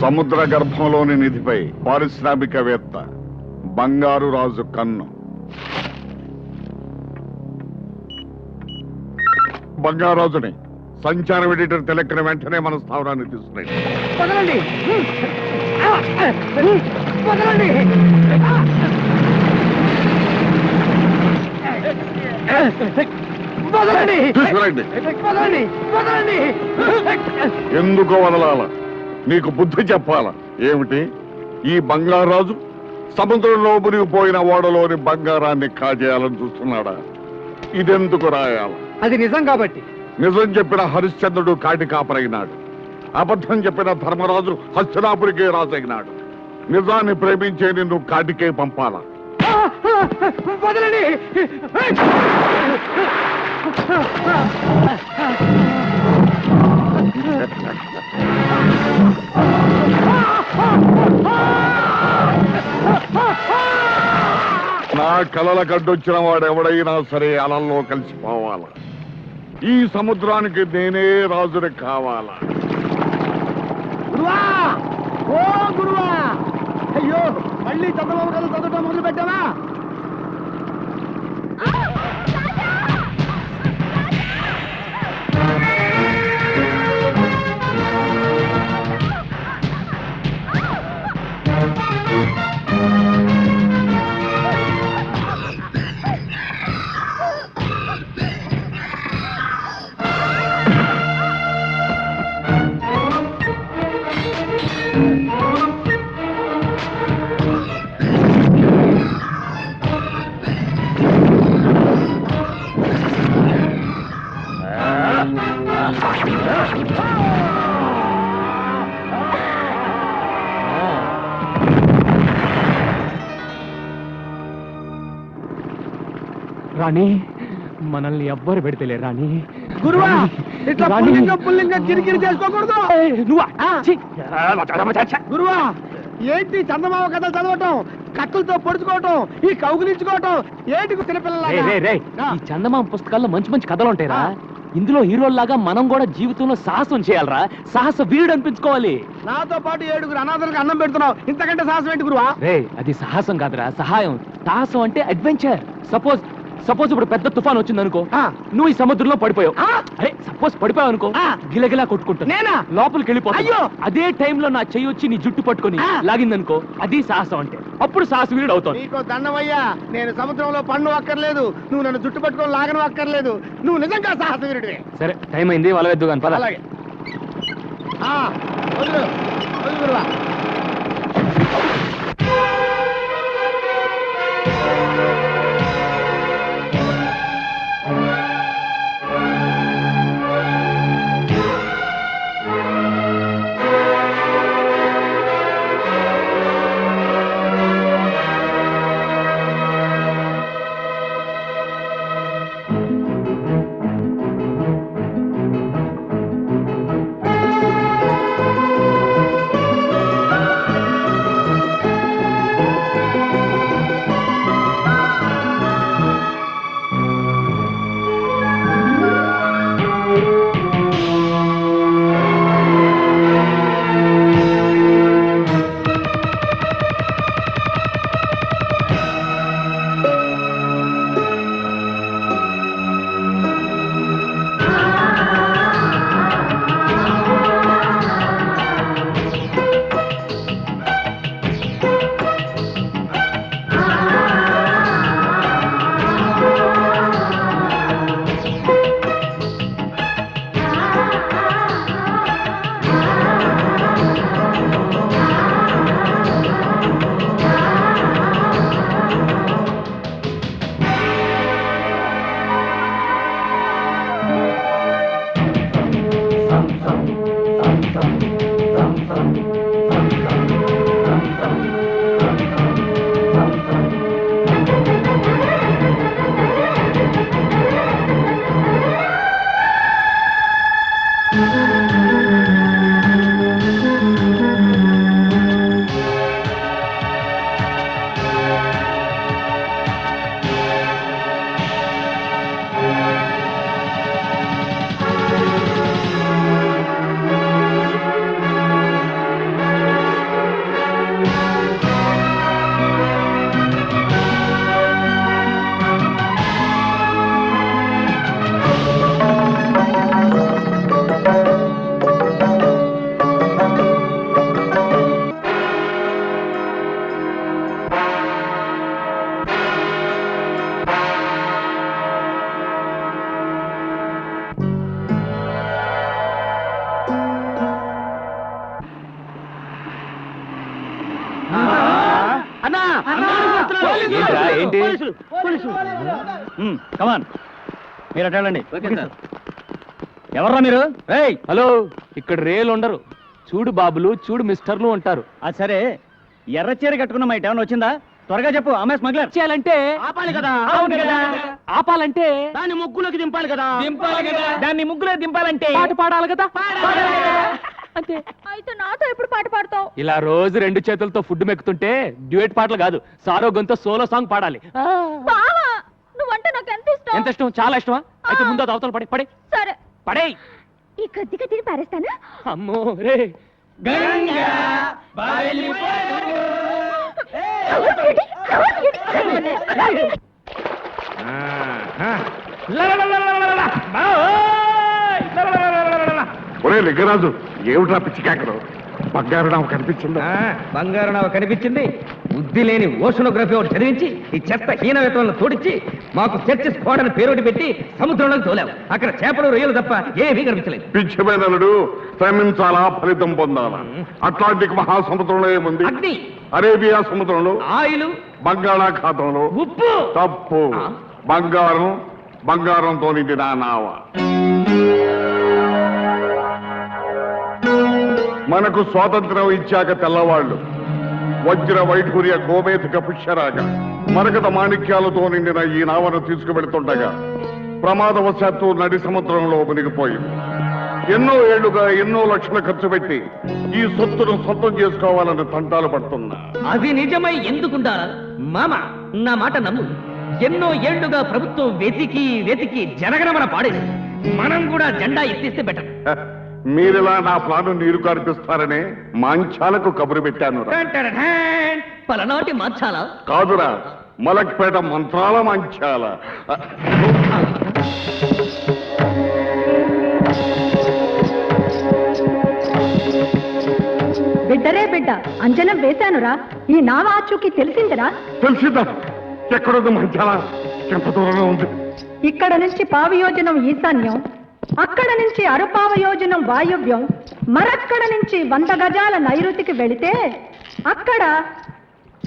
సముద్ర గర్భంలోని నిధిపై పారిశ్రామికవేత్త బంగారు రాజు కన్ను. బంగారాజుని సంచారం ఎడిటర్ తెలెక్కిన వెంటనే మన స్థావరాన్ని తీసుకున్నాయి. ఎందుకు వదలాల? నీకు బుద్ధి చెప్పాల ఏమిటి? ఈ బంగారాజు సముద్రంలో మునిగిపోయిన ఓడలోని బంగారాన్ని కాజేయాలని చూస్తున్నాడా? ఇదెందుకు రాయాల? అది నిజం కాబట్టి. నిజం చెప్పిన హరిశ్చంద్రుడు కాటి కాపరైనాడు. అబద్ధం చెప్పిన ధర్మరాజు హస్తినాపురికే రాజైనాడు. నిజాన్ని ప్రేమించే నిన్ను కాటికే పంపాలా? నా కలల గడ్డొచ్చిన వాడెవడైనా సరే అలల్లో కలిసిపోవాలా. ఈ సముద్రానికి నేనే రాజుని కావాలా? గురువా, ఓ గురువా! అయ్యో, మళ్ళీ చంద్రబాబు కథలు చదవటం మొదలు పెట్టావా? రాణి, మనల్ని ఎవ్వరు పెడితేలే రాణి. గురువా, ఇట్లా పుల్లింగా కిరికిరి చేసుకోకూడదు. గురువా, ఏంటి చందమామ కథలు చదవటం, కత్తులతో పొడుచుకోవటం, ఈ కౌగులించుకోవటం ఏంటి చిన్నపిల్లల? ఈ చందమామ పుస్తకాల్లో మంచి మంచి కథలు ఉంటాయిరా. ఇందులో హీరోల్లాగా మనం కూడా జీవితంలో సాహసం చేయాలరా. సాహస వీరుడు అనిపించుకోవాలి. నాతో పాటు 7 అనాథలకు అన్నం పెడుతున్నావు, ఇంతకంటే సాహసం ఏంటి గురువా? అది సాహసం కాదురా, సహాయం. సాహసం అంటే అడ్వెంచర్. సపోజ్ ఇప్పుడు పెద్ద తుఫాన్ వచ్చింది అనుకో, నువ్వు ఈ సముద్రంలో పడిపోయావు. అరే సపోజ్ పడిపోయావు అనుకో, గిలగిలా కొట్టుకుంటా లోపలికి వెళ్ళిపోయో. అదే టైంలో నా చెయ్యి వచ్చి నీ జుట్టు పట్టుకుని లాగిందనుకో, అది సాహసం అంటే. అప్పుడు సాహస వీరుడు అవుతావు. నీకో దండమయ్యా, నేను సముద్రంలో పన్ను అక్కర్లేదు, నువ్వు నన్ను జుట్టు పట్టుకొని లాగను అక్కర్లేదు. నువ్వు నిజంగా సాహస వీరుడివే. సరే, టైం అయింది, వలవెద్దు కానీ పద. అలాగే. వదులు గురువా. ఏంటి? కమాన్ మీరు అటు వెళ్ళండి ఎవర్రా మీరు? రేయ్ హలో, ఇక్కడ రేలు ఉండరు. చూడు బాబులు, చూడు మిస్టర్లు అంటారు. అది సరే, ఎర్ర చీర కట్టుకున్న మా ఏమైనా వచ్చిందా? త్వరగా చెప్పు, ఆమె స్మగ్లర్. చేయాలంటే ఆపాలి కదా. అవును కదా. ఆపాలంటే దాన్ని ముగ్గులోకి దింపాలి కదా. దాన్ని ముగ్గులో దింపాలంటే పాట పాడాలి కదా. అంతే. అయితే నాతో ఎప్పుడు పాట పాడతావు? ఇలా రోజు 2 చేతులతో ఫుడ్ మెక్కుతుంటే డ్యూయట్ పాటలు కాదు, సారో గొంతో సోలో సాంగ్ పాడాలి. బావా, నువ్వంటే నాకు ఎంత ఇష్టం. ఎంత ఇష్టం? చాలా ఇష్టమా? అయితే ముందు అది అవతల పడే పడే సరే, పడే. ఈ కొద్దిగా తిని పారేస్తాను. అమ్మో రే. ఒరే లింగరాజు, ఏమిట్రా పిచ్చి కేకలు? బంగారు నామ కనిపించిందా? బంగారు నావ కనిపించింది. బుద్ధి లేని ఓషనోగ్రఫీ ఒకటి చదివించి ఈ చెత్త హీనవేతలను తోడించి మాకు చర్చి స్క్వాడ్ అని పేరోటి పెట్టి సముద్రంలోకి తోలావు. అక్కడ చేపలు రొయ్యలు తప్ప ఏమీ కనిపించలేదు. పిచ్చిమైనడు శ్రమించాలా, ఫలితం పొందాలా. అట్లాంటిక్ మహాసముద్రంలో ఏముంది? అగ్ని, అరేబియా సముద్రంలో, ఆయిలు, బంగాళాఖాతంలో. ఉప్పు. తప్పు. బంగారంతో నిండిన నావ. మనకు స్వాతంత్రం ఇచ్చాక తెల్లవాళ్లు వజ్ర వైఢూర్య గోమేధిక పుష్యరాగ మరకత మాణిక్యాలతో నిండిన ఈ నావను తీసుకువెడుతుండగా ప్రమాదవశాత్తు నడి సముద్రంలో మునిగిపోయింది. ఎన్నో ఏళ్లుగా ఎన్నో లక్షలు ఖర్చు పెట్టి ఈ సొత్తును సొంతం చేసుకోవాలని తంటాలు పడుతున్నా. అది నిజమై ఎందుకుంటారా మామ? నా మాట నమ్ము. ఎన్నో ఏళ్లుగా ప్రభుత్వం వెతికి వెతికి జనగణమన పాడేది. మనం కూడా జెండా ఎత్తిస్తే బెటర్. మీరిలా నా ప్లాను నీరు కార్పిస్తారనే మాంచాలకు కబురు పెట్టాను. పలనాటి మార్చాలా? కాదురా, మలక్పేట మంత్రాల మంచాల. బిడ్డరే బిడ్డ, అంజనం వేశానురా. ఈ నావ ఆచూకీ తెలిసిందిరా. తెలిసిందా? ఎక్కడుంది మంచాల? ఎంత దూరంలో ఉంది? ఇక్కడ నుంచి పావయోజనం ఈశాన్యం, అక్కడ నుంచి అరపావయోజనం వాయువ్యం, మరక్కడ నుంచి 100 గజాల నైరుతికి వెళితే అక్కడ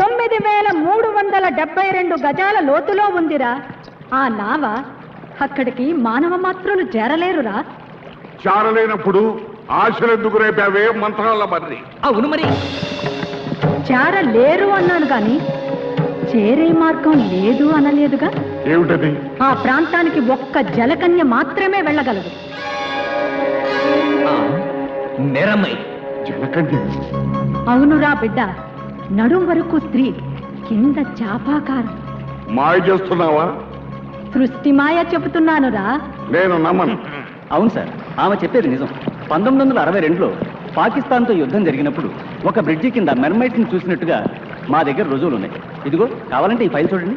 9372 గజాల లోతులో ఉందిరా ఆ నావ. అక్కడికి మానవ మాత్రులు చేరలేరురా. చారలేనప్పుడు ఆశలెందుకు రేపావే మంత్రాల మర్రి? అవును మరి. చేరలేరు అన్నాను గాని చేరే మార్గం లేదు అనలేదుగా. ఏమిటది? ఆ ప్రాంతానికి ఒక్క జలకన్య మాత్రమే వెళ్ళగలదు. నేరమ్మై. జలకన్య? అవునురా బిడ్డ, నడుం వరకు స్త్రీ, కింద చాపాకారం. మాయ చేస్తున్నావా? సృష్టి మాయ చెబుతున్నానురా. నేను నమ్మను. అవును సార్, ఆమె చెప్పేది నిజం. 1962లో పాకిస్తాన్తో యుద్ధం జరిగినప్పుడు ఒక బ్రిడ్జి కింద మెర్మైట్స్ని చూసినట్టుగా మా దగ్గర రుజువులు ఉన్నాయి. ఇదిగో, కావాలంటే ఈ ఫైల్ చూడండి.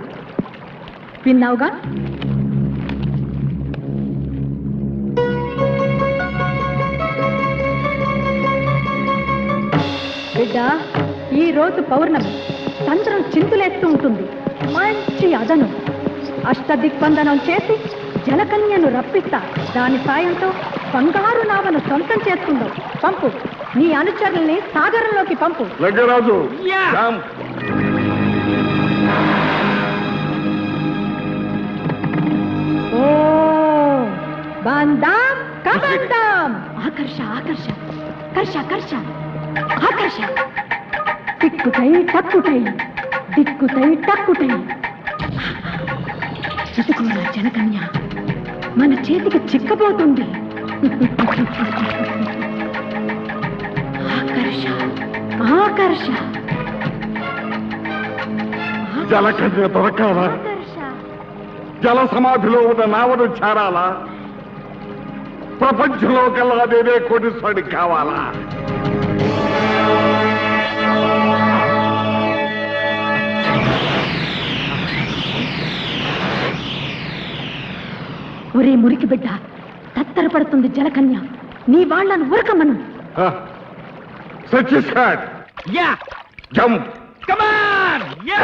విన్నావుగా? బిడ్డ, ఈ రోజు పౌర్ణమి, చంద్రం చింతులేస్తూ ఉంటుంది. మంచి అదను అష్టదిగ్బంధనం చేసి జలకన్యను రప్పిస్తా. దాని సాయంతో బంగారు నావను సొంతం చేసుకుందాం. పంపు, నీ అనుచరుల్ని సాగరంలోకి పంపు. లింగరాజు, ఓ బందాం కబందాం. ఆకర్ష ఆకర్ష, కర్ష కర్ష, ఆకర్ష. దిక్కుతై టక్కుటై, దిక్కుతై టక్కుటై. ఇదిగోరా జనకన్య, మన చేతికి చిక్కబోతుంది. ఆకర్ష ఆకర్ష, జలకన్య దొరకాలా? ఆకర్ష. జల సమాధిలో ఉన్న నావను చేరాలా? ప్రపంచంలో కల్లా నేనే కోటీశ్వరుడి కావాలా? ఒరే మురికి బిడ్డ, తత్తరపడుతుంది జలకన్య. నీ వాళ్ళను ఉరకమను. సచ్చిస్కాడ్. Yeah, jump. కమాన్. యా.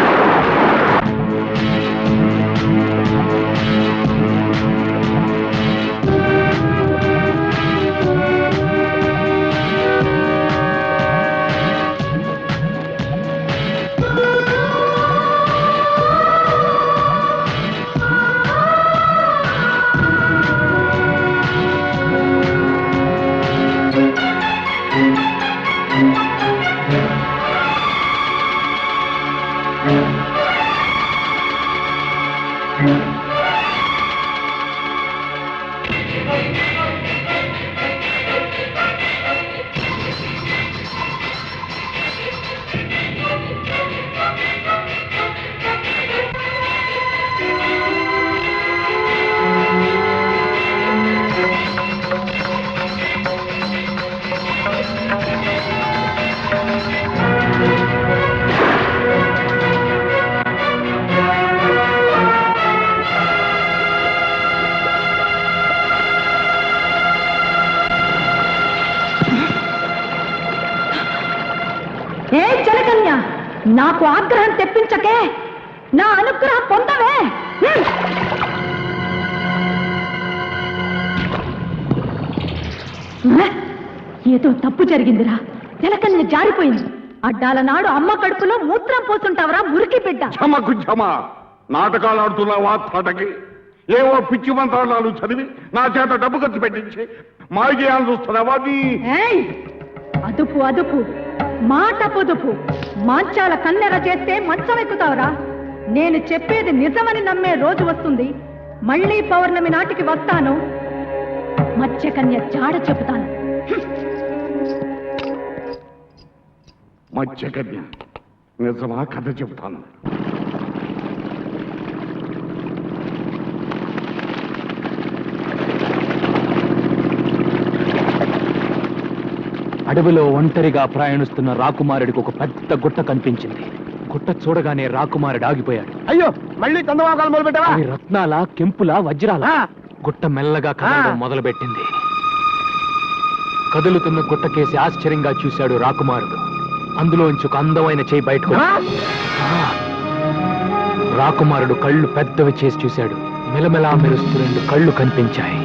నాకు ఆగ్రహం తెప్పించకే, నా అనుగ్రహం పొందవే. ఏదో తప్పు జరిగిందిరా, జలకన్య జారిపోయింది. అడ్డాల నాడు అమ్మ కడుపులో మూత్రం పోతుంటావరా మురికి బిడ్డ. క్షమకు క్షమ. నాటకాలు ఆడుతున్నావా తాటకి? ఏవో పిచ్చి మంత్రాలు చదివి నా చేత డబ్బు ఖర్చు పెట్టించి మాయ చేయాలని చూస్తున్నావా? ఏయ్! అదుపు అదుపు, మాట పొదుపు. మాంచాల కన్నెర చేస్తే మంచం ఎక్కుతావురా. నేను చెప్పేది నిజమని నమ్మే రోజు వస్తుంది. మళ్ళీ పౌర్ణమి నాటికి వస్తాను, మత్స్యకన్య జాడ చెబుతాను. మత్స్యకన్య నిజమా? కథ చెబుతాను. అడవిలో ఒంటరిగా ప్రయాణిస్తున్న రాకుమారుడికి ఒక పెద్ద గుట్ట కనిపించింది. గుట్ట చూడగానే రాకుమారుడు ఆగిపోయాడు. అయ్యో, మళ్ళీ చందమాకాలు మొదలు పెట్టావా? అవి రత్నాల, కెంపుల, వజ్రాల. గుట్ట మెల్లగా కదలడం మొదలుపెట్టింది. కదులుతున్న గుట్టకేసి ఆశ్చర్యంగా చూశాడు రాకుమారుడు. అందులోంచి ఒక అందమైన చేయి బయటకు రాకుమారుడు కళ్ళు పెద్దవి చేసి చూశాడు. మెలమెలా మెరుస్తూ 2 కళ్ళు కనిపించాయి.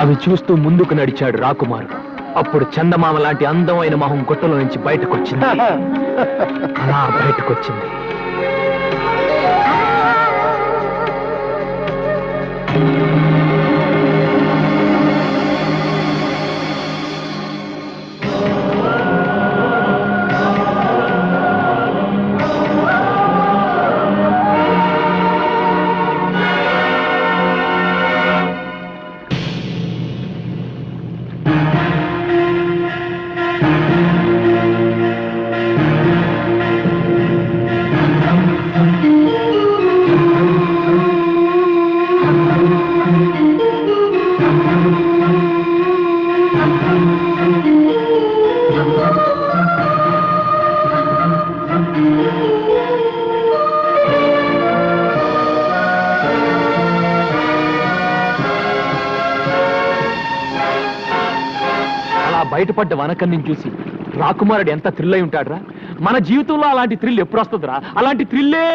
అవి చూస్తూ ముందుకు నడిచాడు రాకుమారుడు. అప్పుడు చందమామ లాంటి అందమైన మొహం గుట్టలో నుంచి బయటకొచ్చింది. అలా బయటకొచ్చింది. బయటపడ్డ వనకన్ని చూసి రాకుమారుడు ఎంత థ్రిల్ అయి ఉంటాడురా. మన జీవితంలో అలాంటి థ్రిల్ ఎప్పుడు వస్తుందిరా? అలాంటి థ్రిల్లే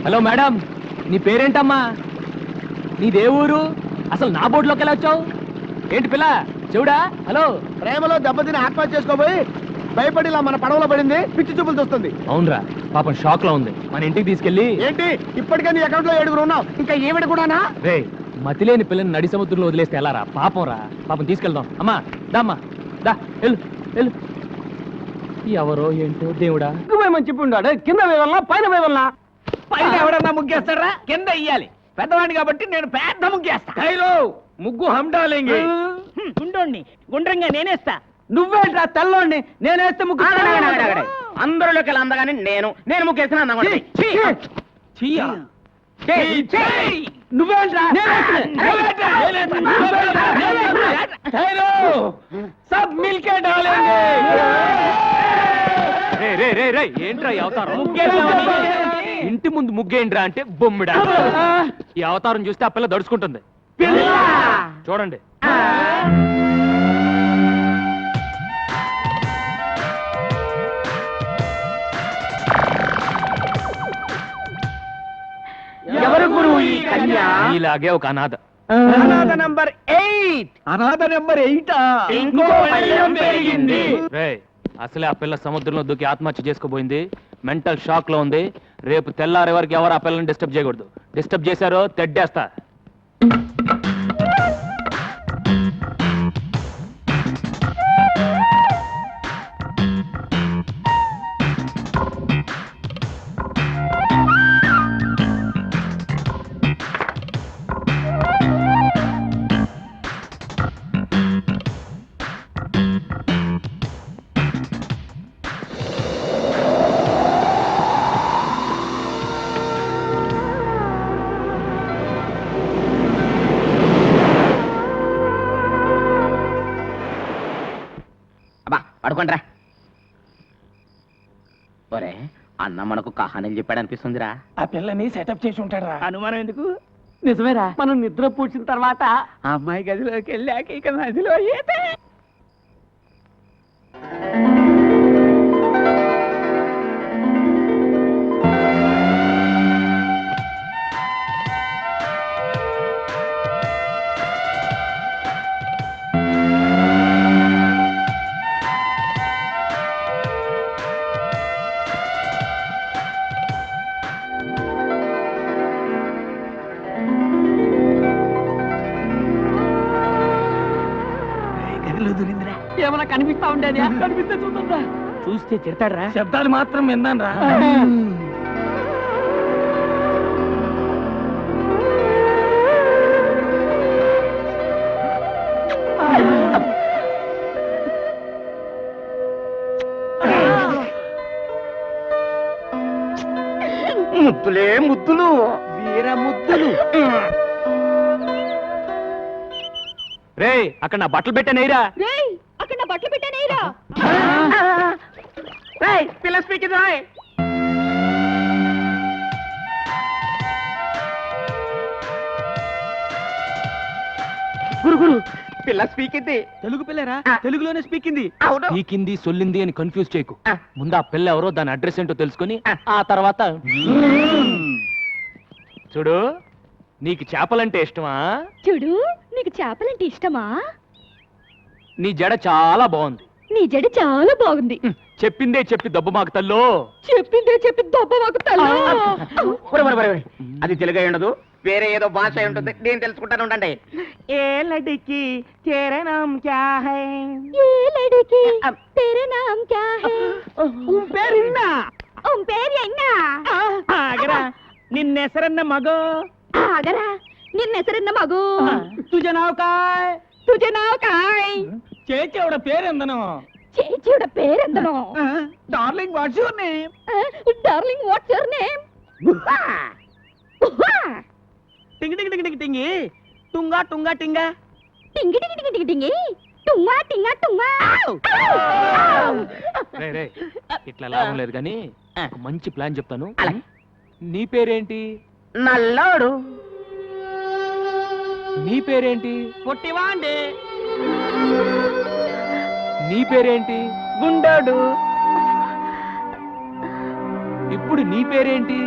హలో మేడం, నీ పేరేంటమ్మా? నీదే ఊరు? అసలు నా బోర్డులోకి ఎలా వచ్చావు? ఏంటి పిల్ల చెవుడా? హలో, ప్రేమలో దెబ్బతిని ఆత్మహత్య చేసుకోబోయి భయపడి ఇలా మన పడవలో పడింది. పిచ్చి చూపులు చూస్తుంది. అవునరా, పాపం షాక్ లో ఉంది. మన ఇంటికి తీసుకెళ్ళి. ఏంటి ఇప్పటికే నీ అకౌంట్ లో 7 ఉన్నావు, ఇంకా ఏమిటి కూడానా? రే, మతిలేని పిల్లని నడి సముద్రంలో వదిలేస్తే ఎలా రా? పాపం రా, పాపం తీసుకెళ్దాం. అమ్మా దామ్మా, దా వెళ్ళు వెళ్ళు. ఎవరో ఏంటో దేవుడా. మంచి ఉన్నాడు. కింద వేయవల్లా పైన వేయవల్లా? పైన ఎవడన్నా ముగ్గేస్తారా? కింద ఇయ్యాలి. పెద్దవాడిని కాబట్టి నేను పెద్ద ముగ్గేస్తా. ముగ్గు హండాలేంగి. గుండోండి గుండ్రంగా నేనేస్తా. నువ్వేంట్రా తెల్లోండి? నేనేస్తే ముగ్గు. అందరిలోకి అందగానే నేను ముగ్గేస్తున్నా. నువ్వేంట్రా? సబ్ మిల్కే డాలేంగే. ఏంట్రా ఈ అవతారం? ఇంటి ముందు ముగ్గేంట్రా అంటే బొమ్మిడా. ఈ అవతారం చూస్తే ఆ పిల్ల దడుచుకుంటుంది. చూడండి. ఎవరు గురువు ఈ కన్య? ఇలాగే ఒక అనాథ. అనాథ నంబర్ 8. అనాథ నెంబర్ 8. ఇంకో పల్లెం పెరిగింది. అసలే ఆ పిల్ల సముద్రంలో దూకి ఆత్మహత్య చేసుకోబోయింది. మెంటల్ షాక్ లో ఉంది. రేపు తెల్లారే వరకు ఎవరు ఆ పిల్లని డిస్టర్బ్ చేయకూడదు. డిస్టర్బ్ చేశారో తెడ్డేస్తా. పడుకోండిరా. ఒరే అన్న మనకు కహానీలు చెప్పాడనిపిస్తుందిరా. ఆ పిల్లని సెటప్ చేసి ఉంటాడా? అనుమానం ఎందుకు? నిజమేరా? మనం నిద్ర పూడ్చిన తర్వాత ఆ అమ్మాయి గదిలోకి వెళ్ళాక ఇక నదిలో ఈతే. ఏమన్నా కనిపిస్తా ఉండేది? కనిపిస్తే చూద్దా. చూస్తే తిడతాడరా? శబ్దాలు మాత్రం విన్నాను రా. ముద్దులే ముద్దులు, వీర ముద్దులు. రే అక్కడ నా బట్టలు పెట్టానేరా. రేయ్ అక్కడ నా బట్టలు పెట్టానేరా. పిల్ల స్పీక్ రాయ్. గురు గురు పిల్ల స్పీక్ ఇది. తెలుగు పిల్లరా? తెలుగులోనే స్పీకింది. అవును. పీకింది సొల్లింది అని కన్ఫ్యూజ్ చేయకు. ఆ. ముందు ఆ పిల్ల ఎవరో దాని అడ్రస్ ఏంటో తెలుసుకొని ఆ. ఆ తర్వాత చూడు. నీకు చేపలంటే ఇష్టమా? చూడు నీకు చేపలంటే ఇష్టమా? నీ జడ చాలా బాగుంది. నీ జడ చాలా బాగుంది. చెప్పిందే చెప్పి దెబ్బ మాకు తల్లో. చెప్పిందే చెప్పి దెబ్బ మాకు తల్లా. అది తెలుగు అయి ఉండదు, వేరే ఏదో భాష అయి ఉంటుంది. నేను తెలుసుకుంటాను ఉండండి. ఏ లడికి తేరా నామ్ క్యా హై? ఏ లड़की तेरा नाम क्या है? పేరున్నా పేరు ఎన్నా? ఆగరా. నిన్నెసరన్న మగో. ఆగరా నిన్న ಹೆಸರನ್ನ మగు. తుజ నావ్ కాయ్? तुझे नाव काय? చేచేవడ పేరెందనో? చేచిയുടെ പേരെന്തനോ? Darling what's your name? Darling what's your name? టింగి టింగి టింగి టింగి టుంగా టుంగా టింగా టింగి టింగి టింగి టింగి టింగి టుంగా టింగా టుంగా. రే రే ఇట్లా లాభం లేదు కానీ ఒక మంచి ప్లాన్ చెప్తాను. అలాగే. నీ పేరేంటి? నల్లోడు. నీ పేరేంటి? పొట్టివాండే. నీ పేరేంటి? గుండోడు. ఇప్పుడు నీ పేరేంటి?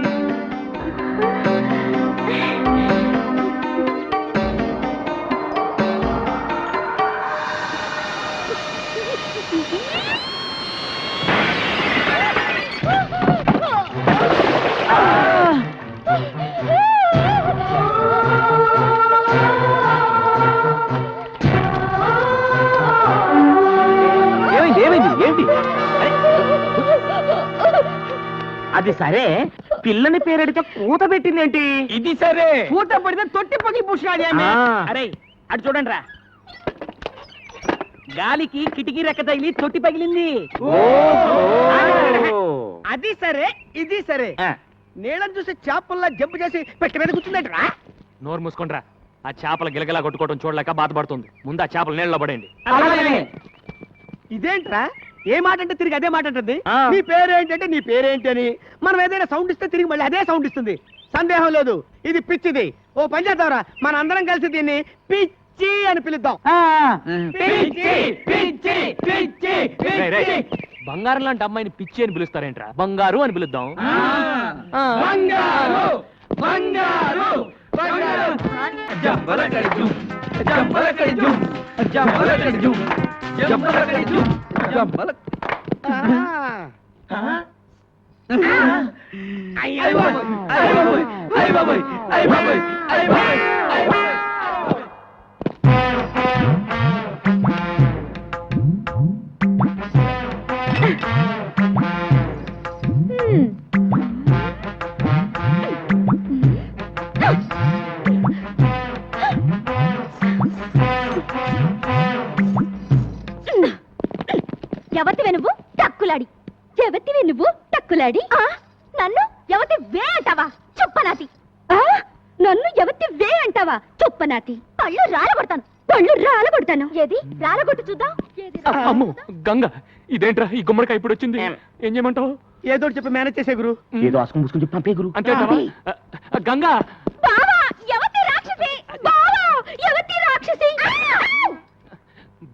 ఏమైంది ఏమైంది ఏంటి? అది సరే, పిల్లని పేరెడితే కూత పెట్టిందేంటి? ఇది సరే. పూత పడితే తొట్టి పగి పుష్కాదేమి? ఆ. అరే అటు చూడండి రా. గాలికి కిటికీ రెక్క తగిలి తొట్టి పగిలింది. అది సరే ఇది సరే. నీళ్ళని చూసి చేపల్లా జంపు చేసి పెట్టి మీద కూర్చుందంట రా. నోరు మూసుకోండిరా. ఆ చేపల గిలగిలా కొట్టుకోవడం చూడలేక బాధపడుతుంది. ముందు ఆ చేపలు నీళ్ళలో పడండి. ఇదేంట్రా? ఏ మాట అంటే తిరిగి అదే మాట అంటుంది. ఆ. నీ పేరేంటంటే నీ పేరేంటి అని. మనం ఏదైనా సౌండ్ ఇస్తే తిరిగి మళ్ళీ అదే సౌండ్ ఇస్తుంది. సందేహం లేదు ఇది పిచ్చిది. ఓ పని చేద్దాంరా, మన అందరం కలిసి దీన్ని పిచ్చి అని పిలుద్దాం. పిచ్చి పిచ్చి పిచ్చి రేయ్, రేయ్, బంగారం లాంటి అమ్మాయిని పిచ్చి అని పిలుస్తారేంట్రా? బంగారు అని పిలుద్దాం. ఆ. బంగారు బంగారు బంగారు. జంబలకడి జుమ్ జంబలకడి జుమ్ జంబలకడి జుమ్ జంబలకడి జుమ్ జంబల. అయ్య బాబోయ్ అయ్య బాబోయ్ అయ్య బాబోయ్ అయ్య బాబోయ్ అయ్య బాబోయ్ అయ్య బాబోయ్. ఎవతివే నువ్వు టక్కులాడి? ఎవతివే నువ్వు టక్కులాడి? నన్ను ఎవతి వే అంటావా? చుప్పనాతి. నన్ను ఎవతి వే అంటావా? చుప్పనాతి. కళ్ళు రాలగొడతాను. పళ్ళు రాలగొడతాను. ఏది రాలగొట్టు చూద్దాం. అమ్మో గంగ, ఇదేంట్రా ఈ గుమ్మడికాయ ఇప్పుడు వచ్చింది? ఏం చేయమంటావు? ఏదో ఒకటి చెప్పి మేనేజ్ చేసే గురు. ఏదో ఆసుకుని పూసుకుని చెప్పి పంపే గురు. అంతే గంగా. బావా ఎవతి రాక్షసి, బావా ఎవతి రాక్షసి.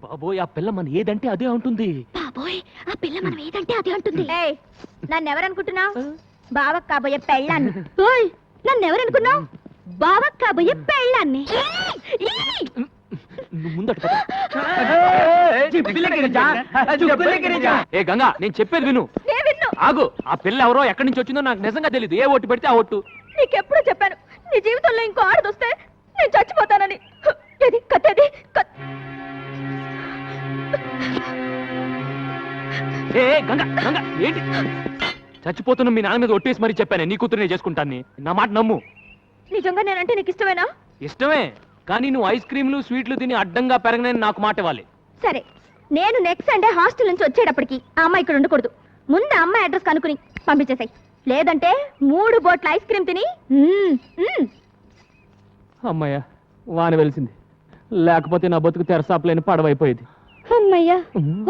బాబోయ్, ఆ పిల్ల మన ఏదంటే అదే ఉంటుంది. బాబోయ్, ఆ పిల్ల మనం ఏదంటే అదే అంటుంది. నన్ను ఎవరనుకుంటున్నావు? బావకు కాబోయే పెళ్ళాన్ని. ఓయ్, నన్ను ఎవరనుకున్నావు? బావకు కాబోయే పెళ్ళాన్ని. నువ్వు ముందట పద. ఏ గంగా, నేను చెప్పేది విను. ఆగు, ఆ పిల్ల ఎవరో ఎక్కడి నుంచి వచ్చిందో నాకు నిజంగా తెలియదు. ఏ ఓటు పెడితే ఆ ఓటు. నీకెప్పుడు చెప్పాను నీ జీవితంలో ఇంకో ఆడదొస్తే నేను చచ్చిపోతానని. ఏది కత్తేది? ఏ గంగా, గంగా ఏంటి? చచ్చిపోతున్న మీ నాన్న మీద ఒట్టేసి మరీ చెప్పానే నీ కూతురు నేను చేసుకుంటాను. నా మాట నమ్ము. నిజంగా నేనంటే నీకు ఇష్టమేనా? ఇష్టమే, కానీ నువ్వు ఐస్ క్రీమ్లు స్వీట్లు తిని అడ్డంగా పెరగనని నాకు మాట ఇవ్వాలి. సరే, నేను నెక్స్ట్ సండే హాస్టల్ నుంచి వచ్చేటప్పటికి ఆ అమ్మాయి ఇక్కడ ఉండకూడదు. ముందు అమ్మాయి అడ్రస్ కనుక్కుని పంపించేసాయి. లేదంటే 3 బోట్ల ఐస్ క్రీమ్ తిని అమ్మయ్య, వాన వెలిసింది. లేకపోతే నా బతుకు తెరసాపలేని పడవైపోయేది. అమ్మయ్యా,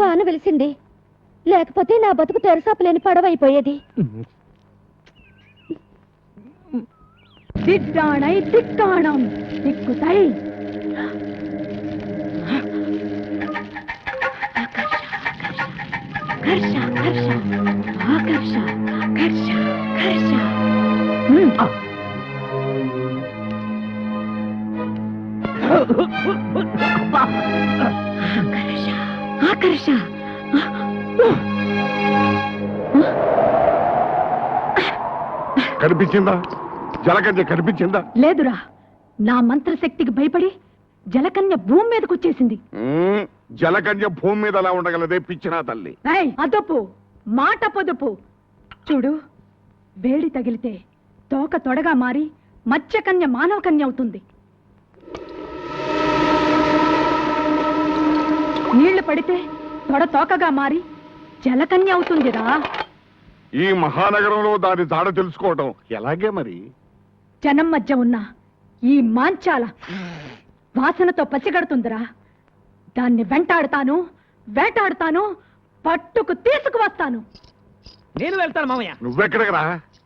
వాన వెలిసింది. లేకపోతే నా బతుకు తెరసాపలేని పడవైపోయేది. దిట్టాణై దిట్టాణం దిక్కుతై. హర్ష హర్ష ఆకర్ష హర్ష హర్ష. ఆకర్ష ఆకర్ష. కనిపించిందా? జలకన్య కనిపించిందా? లేదురా, నా మంత్రశక్తికి భయపడి జలకన్య భూమి మీదకి వచ్చేసింది. జలకన్య భూమి మీద ఎలా ఉండగలదే పిచ్చినా తల్లి? అదొప్పు, మాట పొదుపు. చూడు, వేడి తగిలితే తోక తొడగా మారి మత్స్యకన్య మానవ కన్య అవుతుంది. నీళ్లు పడితే తొడ తోకగా మారి జలకన్య అవుతుందిరా. ఈ మహానగరంలో దాని జాడ తెలుసుకోవడం ఎలాగే మరి? జనం మధ్య ఉన్న ఈ మాంచాల వాసనతో పసిగడుతుందిరా. దాన్ని వెంటాడుతాను, వేటాడుతాను, పట్టుకు తీసుకువస్తాను. నేను వెళ్తాను మామయ్య. నువ్వెక్కడికి రా?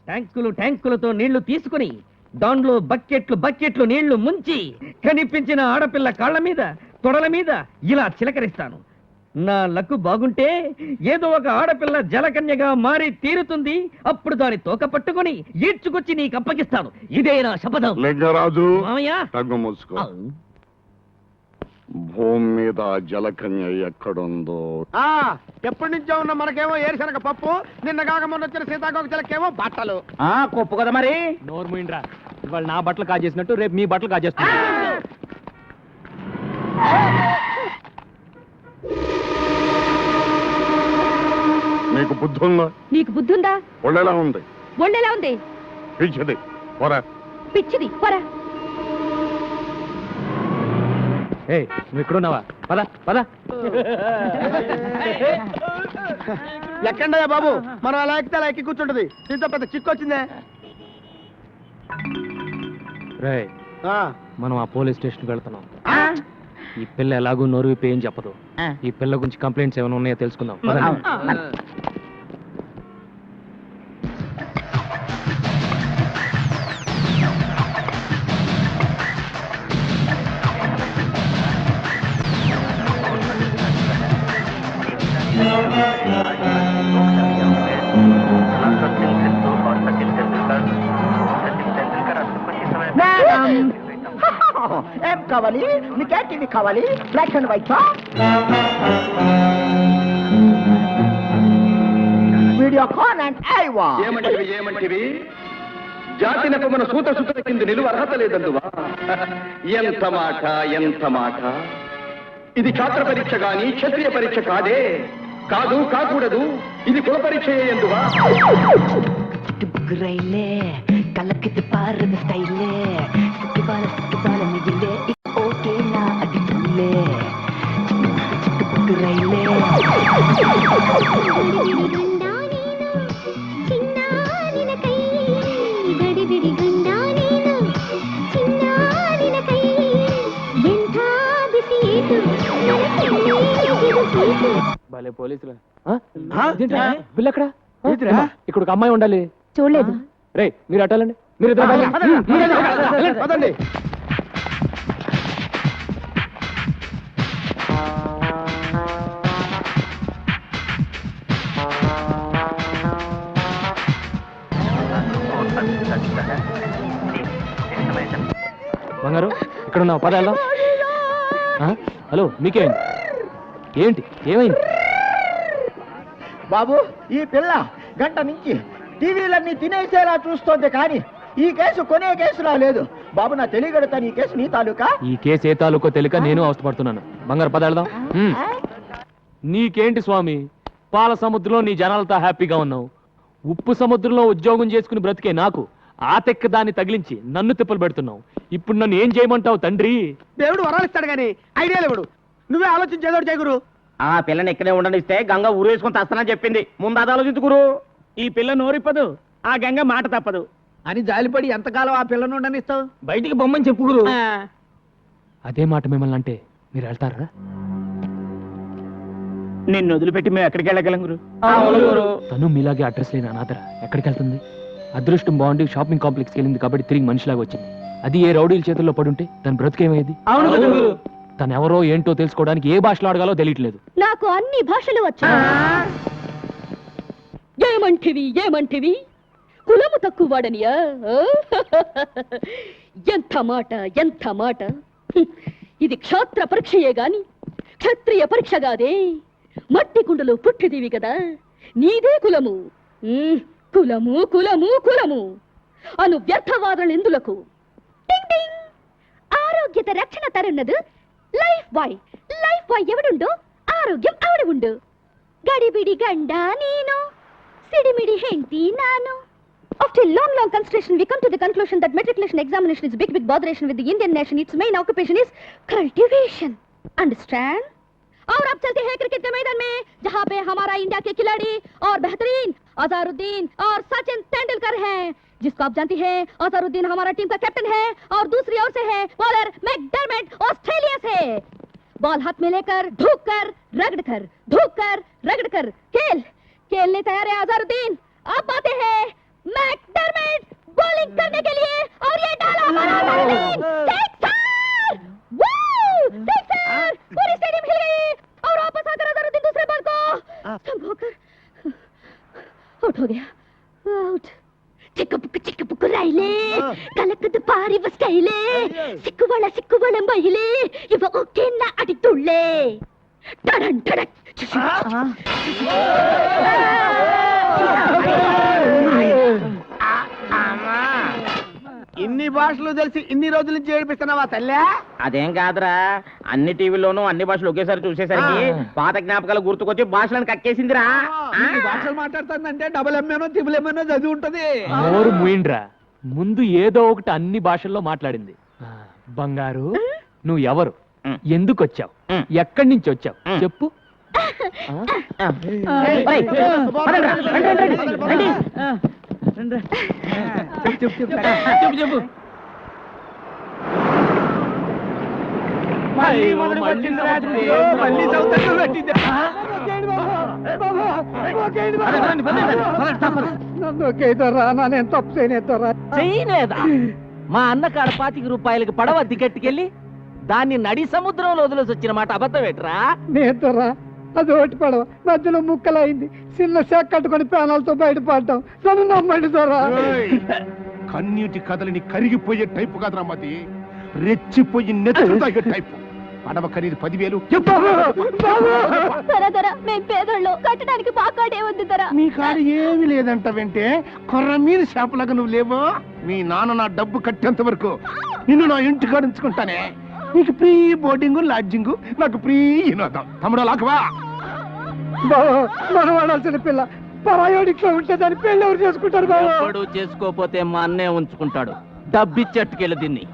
ట్యాంకులు ట్యాంకులతో నీళ్లు తీసుకుని దాంట్లో బకెట్లు బకెట్లు నీళ్లు ముంచి కనిపించిన ఆడపిల్ల కాళ్ళ మీద తొడల మీద ఇలా చిలకరిస్తాను. నా లక్కు బాగుంటే ఏదో ఒక ఆడపిల్ల జలకన్యగా మారి తీరుతుంది. అప్పుడు దాని తోక పట్టుకుని ఈడ్చుకొచ్చి నీకు అప్పగిస్తాను. ఇదే నా శపథం. లింగరాజు, మామయ్య. తగ్గు మూసుకో. భూమి మీద జలకన్య ఎక్కడుందో ఎప్పటి నుంచో ఉన్న మనకేమో ఏరుశనగ పప్పు, నిన్న కాక మొన్న వచ్చిన సీతాకోక చిలకేమో బట్టలు. కొప్పు కదా మరి. నోరు మూయిండ్రా. ఇవాళ నా బట్టలు కాజేసినట్టు రేపు మీ బట్టలు కాజేస్తున్నా. నీకు బుద్ధి ఉందా? నీకు బుద్ధుందా? ఒళ్ళెలా ఉంది? ఒళ్ళెలా ఉంది? పిచ్చిది పోరా. పిచ్చిది పోరా. ఏ నువ్వు ఇక్కడున్నావా? పద పద. ఎక్కండయ్యా బాబు, మనం అలా ఎక్కితే అలా ఎక్కి కూర్చుంటది. దీంతో పెద్ద చిక్కు వచ్చిందే. రేయ్, మనం ఆ పోలీస్ స్టేషన్కి వెళ్తున్నాం. ఈ పిల్ల ఎలాగూ నోరు విప్పి ఏం చెప్పదు. ఈ పిల్ల గురించి కంప్లైంట్స్ ఏమైనా ఉన్నాయో తెలుసుకుందాం. ఏం కావాలి? నీకే టీవీ కావాలి? Black and white, Videocon and Aiwa. ఏమంటివి? జాతినకు మన సూత సుత కింద నిలువ అర్హత లేదందువా? ఎంత మాట, ఎంత మాట! ఇది ఛాత్ర పరీక్ష గాని క్షత్రియ పరీక్ష కాదే. కాదు, కాకూడదు. ఇది కుల పరీక్ష ఎందువా? రైలే కలకితే పారద స్టైలే సిక్కిబాల మిగిలే ఓకే నా అది పుల్లే చిట్టుపుట్టు రైలే గడిబిడి గండా నేను చిన్నారిన కై ఎంత బిసి భలే పోలీసులు. ఇదేంట్రా? పిల్ల ఎక్కడ? ఇక్కడ ఒక అమ్మాయి ఉండాలి. చూడలేదు. రే మీరు అట్టాలండి. మీరు ఇద్దరు వెళ్ళండి. పదండి. బంగారు ఇక్కడ ఉన్నావు, పద వెళ్దాం. హలో మీకేంటి? ఏంటి ఏమైంది? బాబు ఈ పిల్ల గంట నుంచి టీవీలన్నీ తినేసేలా చూస్తోంది, కానీ ఈ కేసు కొనే కేసులా లేదు. బాబు నా తెలియగలుగుతాను, ఈ కేసు నీ తాలూకా. ఈ కేసు ఏ తాలూకో తెలియక నేను అవస్థపడుతున్నాను. బంగారు పద వెళ్దాం. నీకేంటి స్వామి, పాల సముద్రంలో నీ జనాలతో హ్యాపీగా ఉన్నావు. ఉప్పు సముద్రంలో ఉద్యోగం చేసుకుని బ్రతికే నాకు ఆ తెక్క దాన్ని తగిలించి నన్ను తిప్పలు పెడుతున్నావు. ఇప్పుడు నన్ను ఏం చేయమంటావు తండ్రి? దేవుడు వరాలిస్తాడు కానీ ఐడియా లేవుడు. నువ్వే ఆలోచించేదోడు చేయగురు. ఆ పిల్లని ఇక్కడే ఉండనిస్తే గంగ ఊరు వేసుకొని తస్తానని చెప్పింది. ముందు అది ఆలోచించుకురు. ఈ పిల్ల నోరిప్పదు, ఆ గంగ మాట తప్పదు అని జాలిపడి ఎంతకాలం ఆ పిల్లను ఉండనిస్తావు? బయటికి బొమ్మని చెప్పుకురు. అదే మాట మిమ్మల్ని అంటే మీరు వెళ్తారా? నిన్ను వదిలిపెట్టి మేము ఎక్కడికి వెళ్ళగలం గురు? తను మీలాగే అడ్రస్ లేని అనాథరా ఎక్కడికి వెళ్తుంది? అదృష్టం బాగుండి షాపింగ్ కాంప్లెక్స్కి వెళ్ళింది కాబట్టి తిరిగి మనిషిలాగా వచ్చింది. అది ఏ రౌడీల చేతుల్లో పడుంటే తన బ్రతికేమయ్యేది? తను ఎవరో ఏంటో తెలుసుకోవడానికి ఏ భాషలో అడగాలో తెలియట్లేదు. నాకు అన్ని భాషలు వచ్చు. ఏమంటివి కులము తక్కువ వాడనియా? ఎంత మాట. ఇది క్షాత్ర పరీక్షయే గాని క్షత్రియ పరీక్ష కాదే. మట్టి కుండలో పుట్టిదివి కదా, నీదే కులము. కులము అను వ్యర్థవాదనలు ఎందులకు? ఆరోగ్యత రక్షణ తరున్నదు లైఫ్ బాయ్ ఎవడుండో ఆరోగ్యం అవడు ఉండు. గడిబిడి గండ నేను, సిడిమిడి హెంటి నాను. After long consideration, we come to the conclusion that matriculation examination is big botheration with the Indian nation. Its main occupation is cultivation. Understand? और अब चलते हैं क्रिकेट के मैदान में, जहाँ पे हमारा इंडिया के खिलाड़ी और बेहतरीन अजहरुद्दीन और सचिन तेंदुलकर हैं, जिसको आप जानती हैं अजहरुद्दीन हमारा टीम का कैप्टन है और दूसरी ओर से है बॉलर मैकडरमट ऑस्ट्रेलिया से। बॉल हाथ में लेकर धूक कर रगड़ कर खेलने तैयार है अजहरुद्दीन। अब आते हैं मैकडरमट बॉलिंग करने के लिए और ये डाला पूरी स्टेडियम हिल गई और वापस आकर अजहरुद्दीन दूसरे बॉल को संभोकर आउट हो गया। आउट। ಚಿಕ್ಕ ರೈಲೆ ಕಲಕದ ಪಾರಿ ಬಸ್ಕೈಲೆ ಸಿಕ್ಕುವಳ ಮಹಿಳೆ ಇವ ಓಕೆನ್ನ ಅಡಿತುಳ್ಳೆ ಟಡನ್ ಟಡಕ್. ఇన్ని భాషలు తెలిసి ఇన్ని రోజుల నుంచి ఏడిపిస్తున్నావా తల్లి? అదేం కాదురా, అన్ని టీవీల్లోనూ అన్ని భాషలు ఒకేసారి చూసేసరికి పాత జ్ఞాపకాలు గుర్తుకొచ్చి భాషలను కక్కేసిందిరా. ఇన్ని భాషలు మాట్లాడుతుందంటే డబుల్ ఎంఏనో త్రిబుల్ ఎంఏనో చదివి ఉంటది. నోరు మూయిండ్రా, ముందు ఏదో ఒకటి అన్ని భాషల్లో మాట్లాడింది. బంగారు నువ్వు ఎవరు, ఎందుకు వచ్చావు, ఎక్కడి నుంచి వచ్చావు చెప్పు. చెప్పు. చేయలేదా? మా అన్న కాడ 25 రూపాయలకి పడవ దిగట్టుకెళ్ళి దాన్ని నడి సముద్రంలో వదిలేసి వచ్చిన మాట అబద్ధమేట్రా? నేతరా అది ఒకటి పడవ మధ్యలో ముక్కలైంది, చిన్న శాఖ కట్టుకొని ప్రాణాలతో బయటపడ్డాం. నన్ను నమ్మండి దొరా. కన్నీటి కథలని కరిగిపోయే టైపు కదరా మది, రెచ్చిపోయి నెత్తులు తాగే టైపు. పడవ ఖరీదు 10,000. మేము పేదోళ్ళు, కట్టడానికి పాకాడే ఉంది ధర. మీ కాడ ఏమి లేదంట వెంటే కొర్ర మీద షాపులాగా నువ్వు లేవో. మీ నాన్న నా డబ్బు కట్టేంత వరకు నిన్ను నా ఇంటి కాడ ఉంచుకుంటానే. నీకు ఫ్రీ బోర్డింగ్ లాడ్జింగ్, నాకు ఫ్రీ వినోదం. తమ్ముడు లాకవా మనం వాడాల్సిన పిల్ల పరాయోడిట్లో ఉంటే దాని పెళ్ళి ఎవరు చేసుకుంటారు? ఎవడు చేసుకోపోతే మా అన్నే ఉంచుకుంటాడు. డబ్బిచ్చట్టుకెళ్ళి దీన్ని.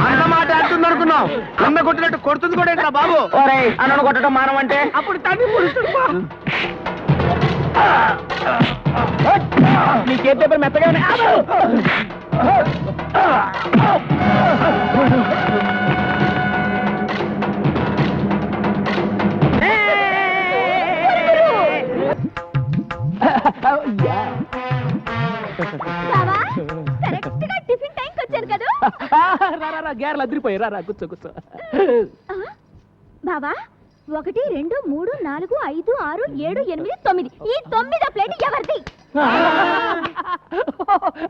అన్నమాట అంటుంది అనుకున్నావు, అన్న కొట్టినట్టు కొడుతుంది కూడా ఏంట్రా బాబు? అన్నను కొట్టడం మానమంటే అప్పుడు తల్లి నీకేం పేపర్ మెత్తగానే టిఫిన్ టైంకి వచ్చారు కదా గ్యార్లు అదిరిపోయి రా కూర్చో కూర్చో. బావా 1 2 3 4 5 6 7 8 9 ఈ 9వ ప్లేట్ ఎవరిది?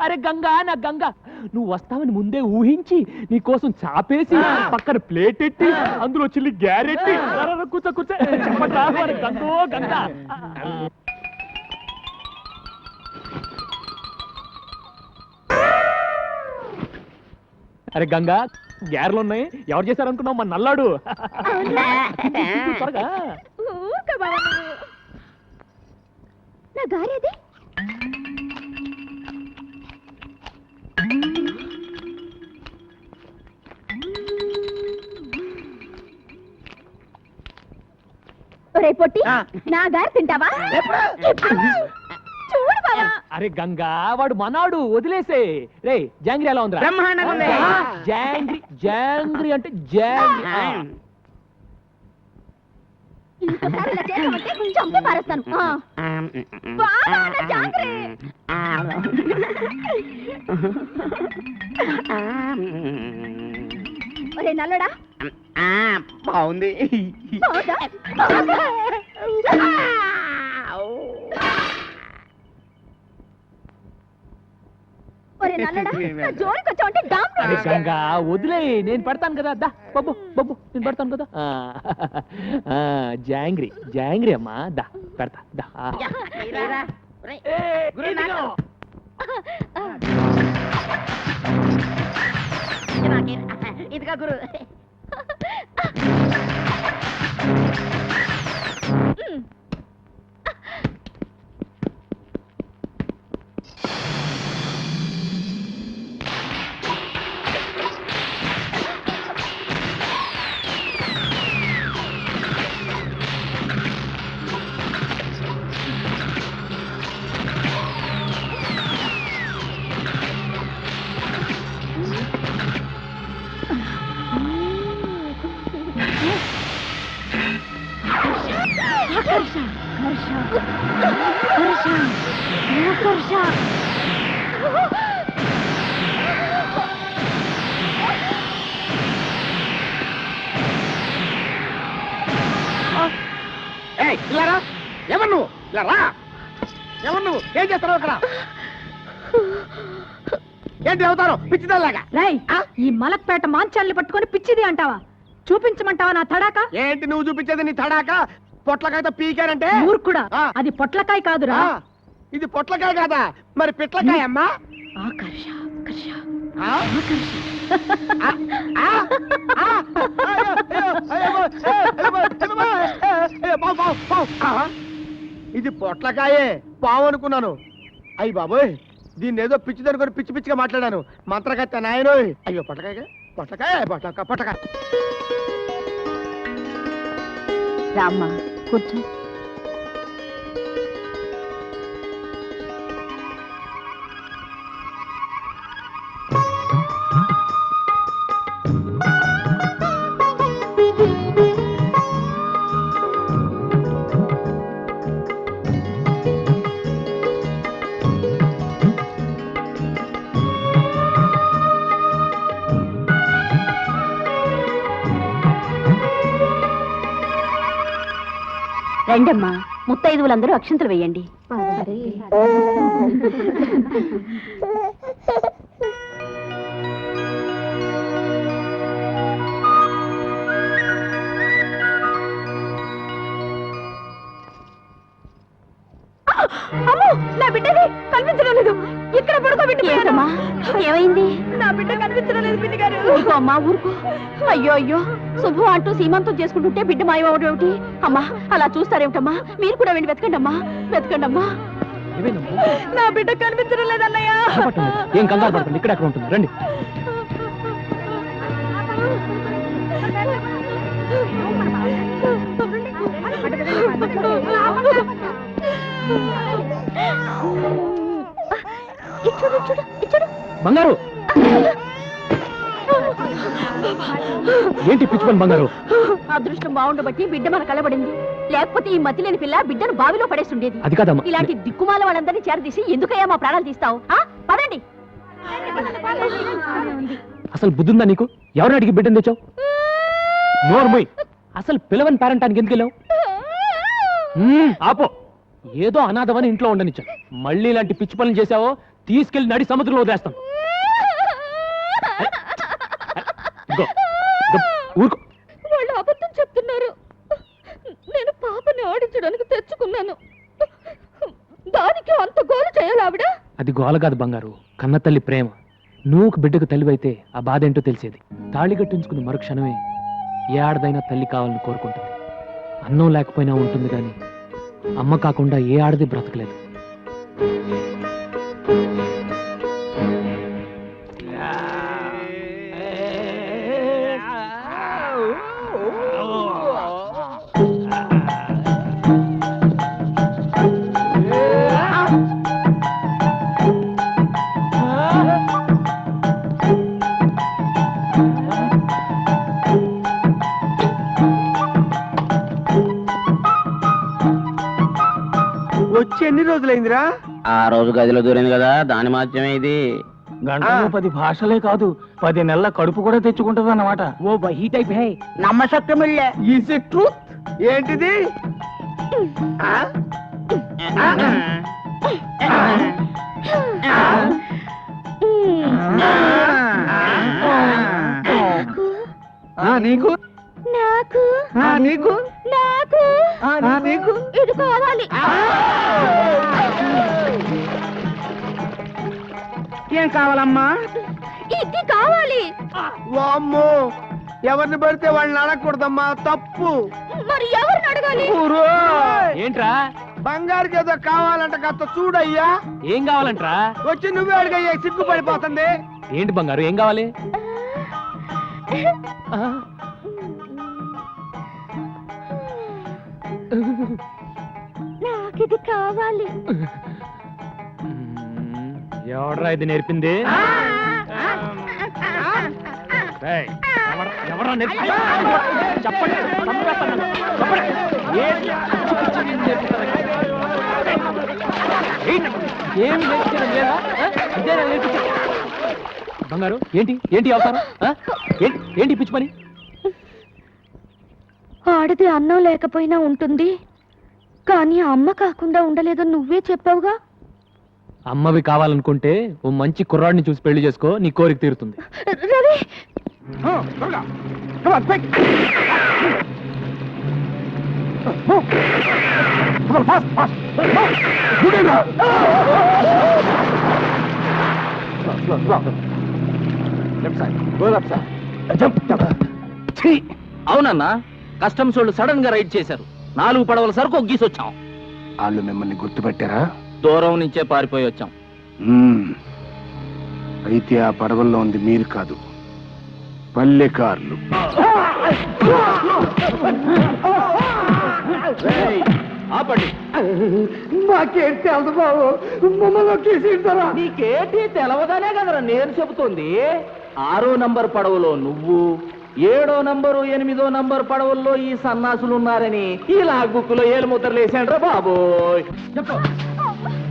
అరే గంగా, నా గంగా, నువ్వు వస్తావని ముందే ఊహించి నీ కోసం చాపేసి పక్కన ప్లేట్ ఎట్టి అందులో చిల్లి గ్యారెట్టి కూర్చో కూర్చో చెప్పట్రా మరి గంగో గంగా. అరే గంగా, గ్యారెలు ఉన్నాయి, ఎవరు చేశారనుకున్నావు? మన నల్లాడు. త్వరగా నా గారేది? ఒరే పొట్టి, నా గారు తింటావా? చూడు బావా. అరే గంగా, వాడు మనాడు, వదిలేసే. రే జాంగ్రీ ఎలా ఉందిరా? జాంగ్రీ జాంగ్రీ అంటే జాంగ్రీ. ఇంకోసారి ఇలా చేసామంటే చంపి పారేస్తాను. బావా, నా జాంగ్రీ. ఒరే నల్లడా, బాగుంది. బావుదా? ఒరే నల్లడా, నా జోలికి వచ్చావంటే డామ్ అరే గంగా, వదిలే, నేను పెడతాను కదా. దా బబ్బు బబ్బు, నేను పెడతాను కదా. జాంగ్రీ జాంగ్రీ అమ్మా, దా పెడతా దా. ఇదిగా గురు. ఇలారా, ఎవరు నువ్వు? ఇలా రా. ఎవరు నువ్వు? ఏం చేస్తున్నావు ఇక్కడ? ఏంటి అవుతారు పిచ్చిదల్లాగా? రేయ్, ఈ మలక్పేట మాంచాల్ని పట్టుకొని పిచ్చిది అంటావా? చూపించమంటావా నా తడాక? ఏంటి నువ్వు చూపించేది? నీ తడాక పొట్లకాయతో పీకారంటే? మూర్ఖుడా, అది పొట్లకాయ కాదురా. ఇది పొట్లకాయ కాదా? మరి పిట్లకాయ అమ్మా. ఆకర్ష ఆకర్ష ఆ? ఆకర్ష. ఇది పొట్లకాయే, పావు అనుకున్నాను. అయ్యి బాబోయ్, దీన్ని ఏదో పిచ్చి దనుకొని పిచ్చి పిచ్చిగా మాట్లాడాను. మంత్రగత్త నాయనో. అయ్యో పొట్లకాయ పొట్లకాయ పొట్లకాయ పొట్లకాయ. రామ్మా, కూర్చో. రండమ్మా, ముత్తైదువులందరూ అక్షంతలు వేయండి. అమ్మో, నా బిడ్డని కనిపించడం లేదు. ఇక్కడ పడుకోబెట్టిపోయానమ్మా. ఏమైంది? నా బిడ్డ కనిపించడం లేదు బిడ్డ గారు. ఊరుకో అమ్మా, ఊరుకో. అయ్యో అయ్యో, శుభం అంటూ సీమంతం చేసుకుంటుంటే బిడ్డ మాయమవడం ఏమిటి? అమ్మా, అలా చూస్తారేమిటమ్మా? మీరు కూడా వెళ్ళి వెతకండి అమ్మా, వెతకండి అమ్మా. నా బిడ్డ కనిపించడం లేదన్నయ్య. ఏం కంగారు పడకండి, ఇక్కడ అక్కడ ఉంటుంది, రండి. బంగారు, ఏంటి పిచ్చి పని బంగారు? అదృష్టం బాగుండబట్టి బిడ్డ మన కలబడింది. లేకపోతే ఈ మతి లేని పిల్ల బిడ్డను బావిలో పడేస్తుండేది. అది కాదమ్మా. ఇలాంటి దిక్కుమాల వాళ్ళందరినీ చేరదీసి ఎందుకయ్యా మా ప్రాణాలు తీస్తావు? పదండి. అసలు బుద్ధుందా నీకు? ఎవరిని అడిగి బిడ్డను తెచ్చావు? నోర్మోయ్, అసలు పిలవని పేరెంటానికి ఎందుకు వెళ్ళావు? ఆపో, ఏదో అనాథమని ఇంట్లో ఉండనిచ్చా. మళ్ళీ ఇలాంటి పిచ్చి పనులు చేసావో తీసుకెళ్లి నడి సముద్రంలో వదిలేస్తాను. ఊరుకో. వాళ్ళు అబద్ధం చెప్తున్నారు. నేను పాపని ఆడించడానికి తెచ్చుకున్నాను. దానికి అంత గోలు చేయాలి ఆవిడ? అది గోల కాదు బంగారు, కన్న తల్లి ప్రేమ. నువ్వు బిడ్డకు తల్లివైతే ఆ బాధ ఏంటో తెలిసేది. తాళి కట్టించుకున్న మరుక్షణమే ఏ ఆడదైనా తల్లి కావాలని కోరుకుంటుంది. అన్నం లేకపోయినా ఉంటుంది కానీ అమ్మ కాకుండా ఏ ఆడది బ్రతకలేదు. వచ్చి ఎన్ని రోజులైందిరా? ఆ రోజు గదిలో దూరింది కదా, దాని మాత్రమే ఇది. గంటలో 10 భాషలే కాదు, 10 నెలల కడుపు కూడా తెచ్చుకుంటది అన్నమాట. ఓ వహీ టైప్ హై, నమ్మశక్యమిల్లే. Is it truth? ఏంటిది? నీకు నాకు నీకు నాకు నీకు ఇది కావాలి. ఏం కావాలమ్మా? ఇది కావాలి. వామ్మో, ఎవరిని పడితే వాళ్ళని అడగకూడదమ్మా, తప్పు. మరి ఎవరిని అడగాలి? ఏంట్రా? బంగారుకి ఏదో కావాలంట, కాస్త చూడయ్యా. ఏం కావాలంట్రా? వచ్చి నువ్వే అడిగయ్యా, సిగ్గుపడిపోతుంది. ఏంటి బంగారు, ఏం కావాలి? నాకిది కావాలి. ఎవడ్రా ఇది నేర్పింది? ఎవరా నేర్పింది? చెప్పండి, ఏమి నేర్పించడం లేదా? ఇదేనా నేర్పించడం? బంగారు, ఏంటి ఏంటి అవతారం? ఏంటి పిచ్చి పని? ఆడది అన్నం లేకపోయినా ఉంటుంది, కానీ అమ్మ కాకుండా ఉండలేదని నువ్వే చెప్పావుగా. అమ్మవి కావాలనుకుంటే ఓ మంచి కుర్రాడిని చూసి పెళ్లి చేసుకో, నీ కోరిక తీరుతుంది. రవి, అవునన్నా, కస్టమ్స్ వాళ్ళు సడన్ గా రైడ్ చేశారు. 4 పడవల సరుకు ఒగ్గీసొచ్చాం. వాళ్ళు మిమ్మల్ని గుర్తుపెట్టారా? దూరం నుంచే పారిపోయి వచ్చాం. అయితే ఆ పడవల్లో ఉంది మీరు కాదు, పల్లెకారులు. ఆపండి. మాకేం తెలుసు బాబు, మమ్మల్ని కేసీడతారా? నీకేంటి తెలవదనే కదరా నేను చెబుతుంది. 6వ నంబర్ పడవలో నువ్వు, 7వ నంబరు 8వ నంబర్ పడవల్లో ఈ సన్నాసులు ఉన్నారని ఈ లాగ్ బుక్ లో ఏలు ముద్రలు వేసాడ్రా బాబోయ్. చెప్పు,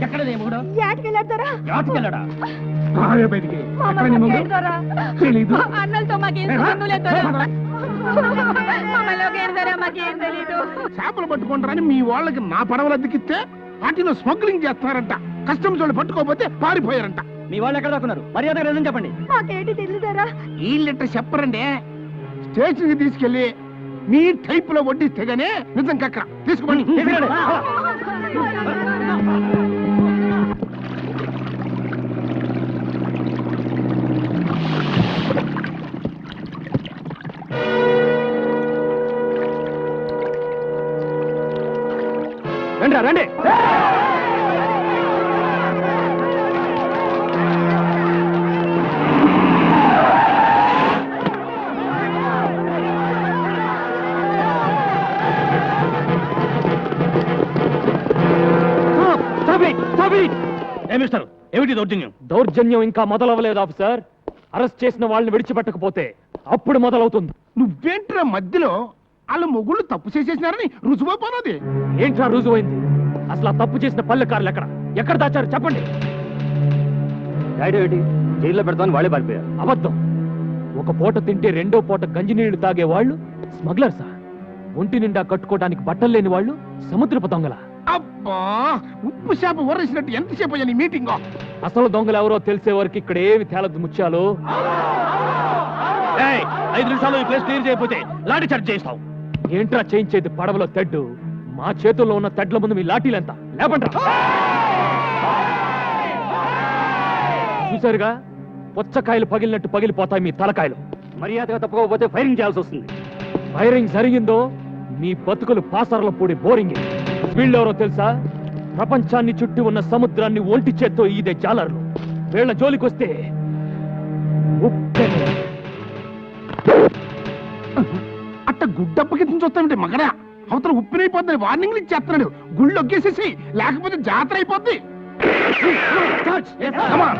ఎక్కడ నీ మొగుడు? యాటికెళ్ళారా? యాటికెళ్ళడా? అన్నలతో మాకేం సంబంధం లేదు. చేపలు పట్టుకుంటారని మీ వాళ్ళకి నా పడవలు అద్దెకిస్తే వాటిలో స్మగ్లింగ్ చేస్తున్నారంట. కస్టమ్స్ వాళ్ళు పట్టుకోకపోతే పారిపోయారంట. మీ వాళ్ళు ఎక్కడ దాక్కున్నారు? మర్యాద నిజం చెప్పండి. మాకేంటి తెలియదారా? వీళ్ళిట్ట చెప్పరండి. స్టేషన్ కి తీసుకెళ్లి మీ టైప్ లో వడ్డిస్తే గానీ నిజం కక్కర తీసుకోండి. రండి రండి. ఏమిస్తారు? ఏమిటి దౌర్జన్యం? దౌర్జన్యం ఇంకా మొదలవ్వలేదు ఆఫీసర్. అరెస్ట్ చేసిన వాళ్ళని విడిచిపెట్టకపోతే అప్పుడు మొదలవుతుంది. నువ్వేంట్రా మధ్యలో వాళ్ళ మొగుళ్ళు తప్పు చేసేసినారని రుజువైపోయినది. ఏంట్రా రుజువైంది? అసలు ఆ తప్పు చేసిన పల్లెకారులు ఎక్కడ దాచారు చెప్పండి. ఏంటి జైల్లో పెడతామని వాళ్ళే పారిపోయారు. అబద్ధం. ఒక పూట తింటే రెండో పూట గంజి నీళ్లు తాగే వాళ్ళు స్మగ్లర్సా? ఒంటి నిండా కట్టుకోవడానికి బట్టలు లేని వాళ్ళు సముద్రపు దొంగల? అబ్బా, ఉప్పు చేప ఊరేసినట్టు ఎంతసేపు అయ్యా నీ మీటింగ్? అసలు దొంగలు ఎవరో తెలిసే వరకు ఇక్కడ ఏమి తేలదు ముత్యాలు. 5 నిమిషాల్లో ఈ ప్లేస్ క్లియర్ చేయకపోతే లాఠీ చార్జ్ చేస్తాం. ఏంట్రా చేయించేది పడవలో తెడ్డు? మా చేతుల్లో ఉన్న తెడ్ల ముందు మీ లాఠీలెంత? లేపండ్రా. చూసారుగా, పుచ్చకాయలు పగిలినట్టు పగిలిపోతాయి మీ తలకాయలు. మర్యాదగా తప్పుకోకపోతే ఫైరింగ్ చేయాల్సి వస్తుంది. ఫైరింగ్ జరిగిందో మీ బతుకులు పాసర్ల పూడి బోరింగ్. వీళ్ళెవరో తెలుసా? ప్రపంచాన్ని చుట్టి ఉన్న సముద్రాన్ని ఒంటి చేత్తో ఈదే జాలర్లు. వీళ్ళ జోలికొస్తే ఉప్పెన. అట్ట గుడ్డప్పకి చూస్తామంటే మగడా అవతల ఉప్పినైపోద్దని వార్నింగ్లు ఇచ్చేస్తున్నాడు. గుళ్ళు ఒగ్గేసేసి, లేకపోతే జాతర అయిపోద్ది. Come on.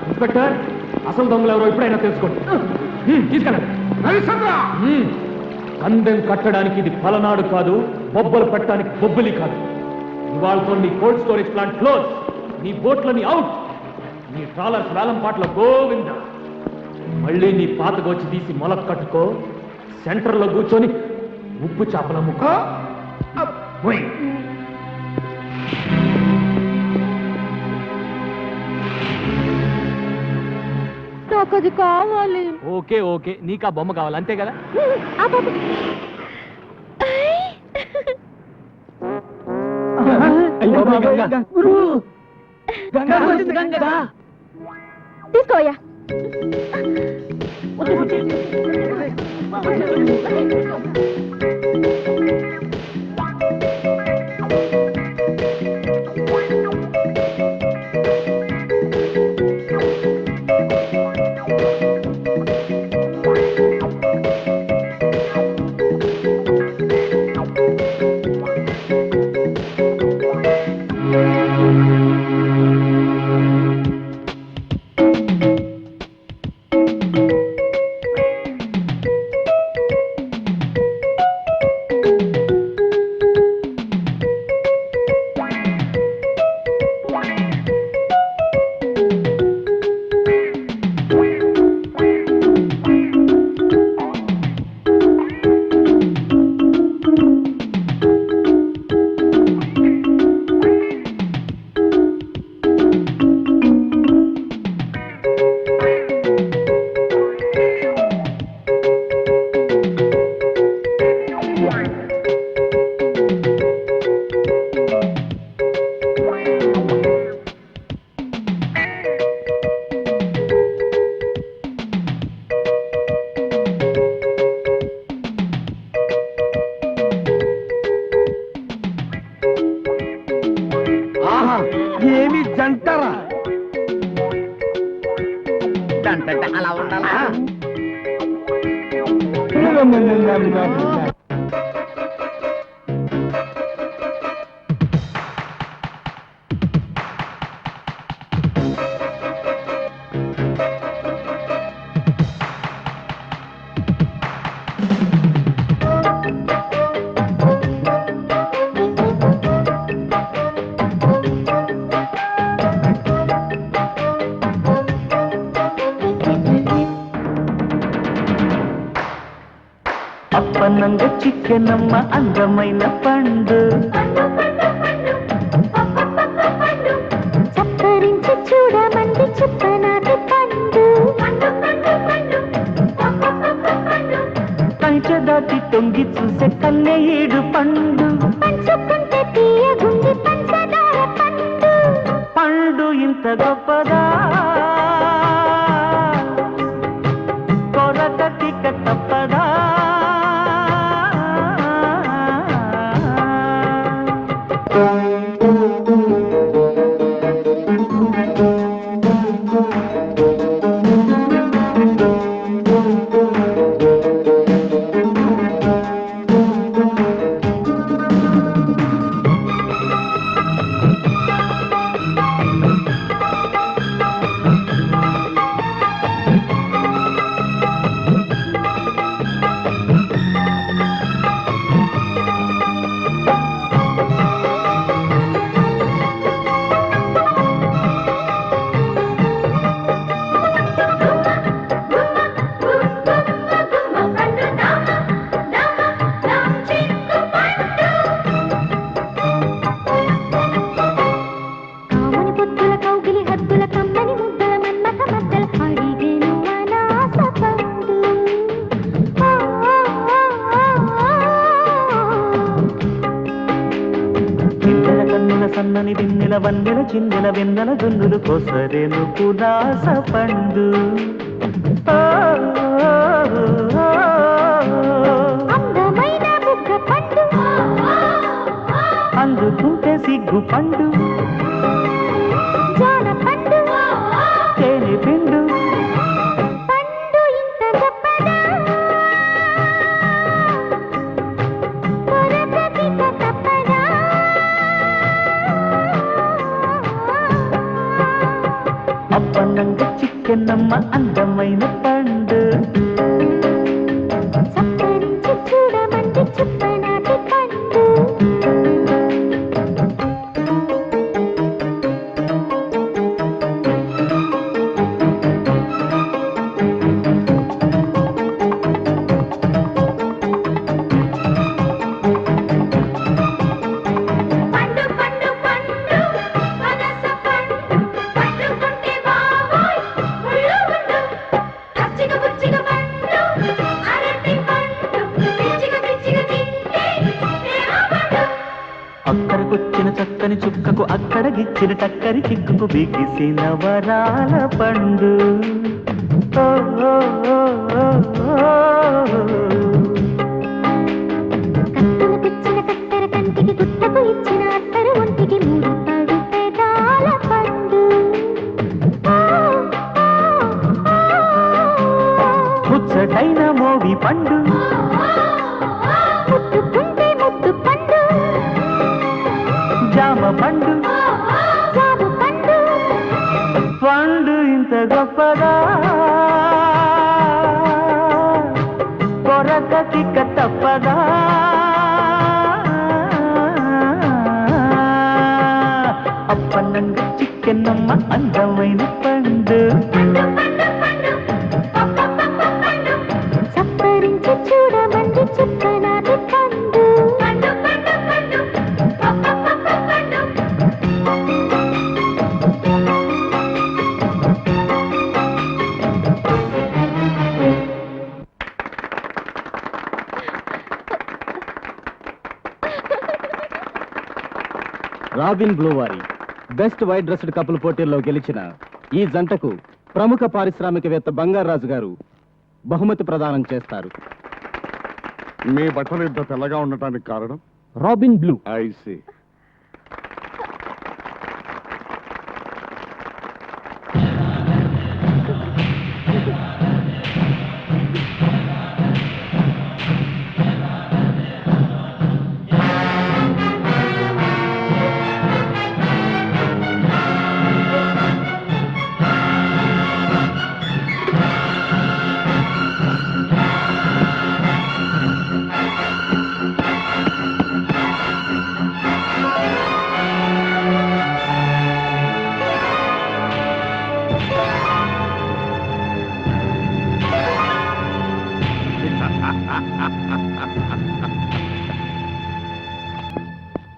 ఇన్స్పెక్టర్, అసలు దొంగలు ఎవరో ఇప్పుడైనా తెలుసుకోండి. తీసుకెళ్ళండి. పందెం కట్టడానికి ఇది పలనాడు కాదు, బొబ్బలు పెట్టడానికి బొబ్బలి కాదు. ఇవాళతో నీ కోల్డ్ స్టోరేజ్ ప్లాంట్ క్లోజ్, నీ బోట్లని అవుట్, నీ ట్రాలర్స్ వేలం పాటలో గోవింద. మళ్ళీ నీ పాత గోచి తీసి మొలక కట్టుకో, సెంటర్లో కూర్చొని ఉప్పు చేపల ముక్క. నాకు అది కావాలి. ఓకే ఓకే, నీకు ఆ బొమ్మ కావాలి అంతే కదా. తీసుకోయా. ఏమి జంటరా? అంటే అలా ఉండాలా? అప్పనంగ చిక్కెనమ్మ అందమైన పండు, చప్పరించి చూడమంది చుప్పనాటి పండు, కంచె దాటి తొంగి చూసే కన్నె ఏడు పండు, పంచుకుంటే తీయగుంది పంచదార పండు, పండు ఇంత గొప్పదా కొరకటిక తప్పదా. సన్నని వెన్నెల వన్నెల చిన్నెల వెన్నెల దున్నులు కోసరేను పునాస పండు, అందమైన బుగ్గ పండు, అందుకుంటే సిగ్గు పండు, జాన పండు, తేనె పిండు, పండు ఇంత గొప్పదా కొరకటిక తప్పదా. అప్పనంగ చిక్కెనమ్మ అందమైన పండు, చప్పరించి చూడమంది చుప్పనాటి పండు. చక్కని చుక్కకు అక్కడ గిచ్చిన టక్కరి చిక్కుకు బిగిసిన వరాల పండు ఓ, ఓ, ఓ, ఓ, ఓ. కత్తులు పిచ్చిన కత్తెర కంటికి గుట్టకు ఇచ్చిన అత్తరు ఒంటికి మూడు పడు పెదాల పండు ముచ్చటైన మోవి పండు ముట్టుకుంటే ముద్దు పండు జామ పండు జాము పండు పండు ఇంత గొప్పదా కొరక చిక్క తప్పదా అప్పనంగా చిక్కెనమ్మ అందమైన పండు సప్పరించి చూడమంది చుక్కనాటి పండు రాబిన్ బ్లూ వారి బెస్ట్ వైట్ డ్రెస్డ్ కపుల్ పోటీల్లో గెలిచిన ఈ జంటకు ప్రముఖ పారిశ్రామికవేత్త బంగారాజు గారు బహుమతి ప్రదానం చేస్తారు. మీ బట్టలు ఇంత తెల్లగా ఉండటానికి కారణం? Robin blue. ఐసి.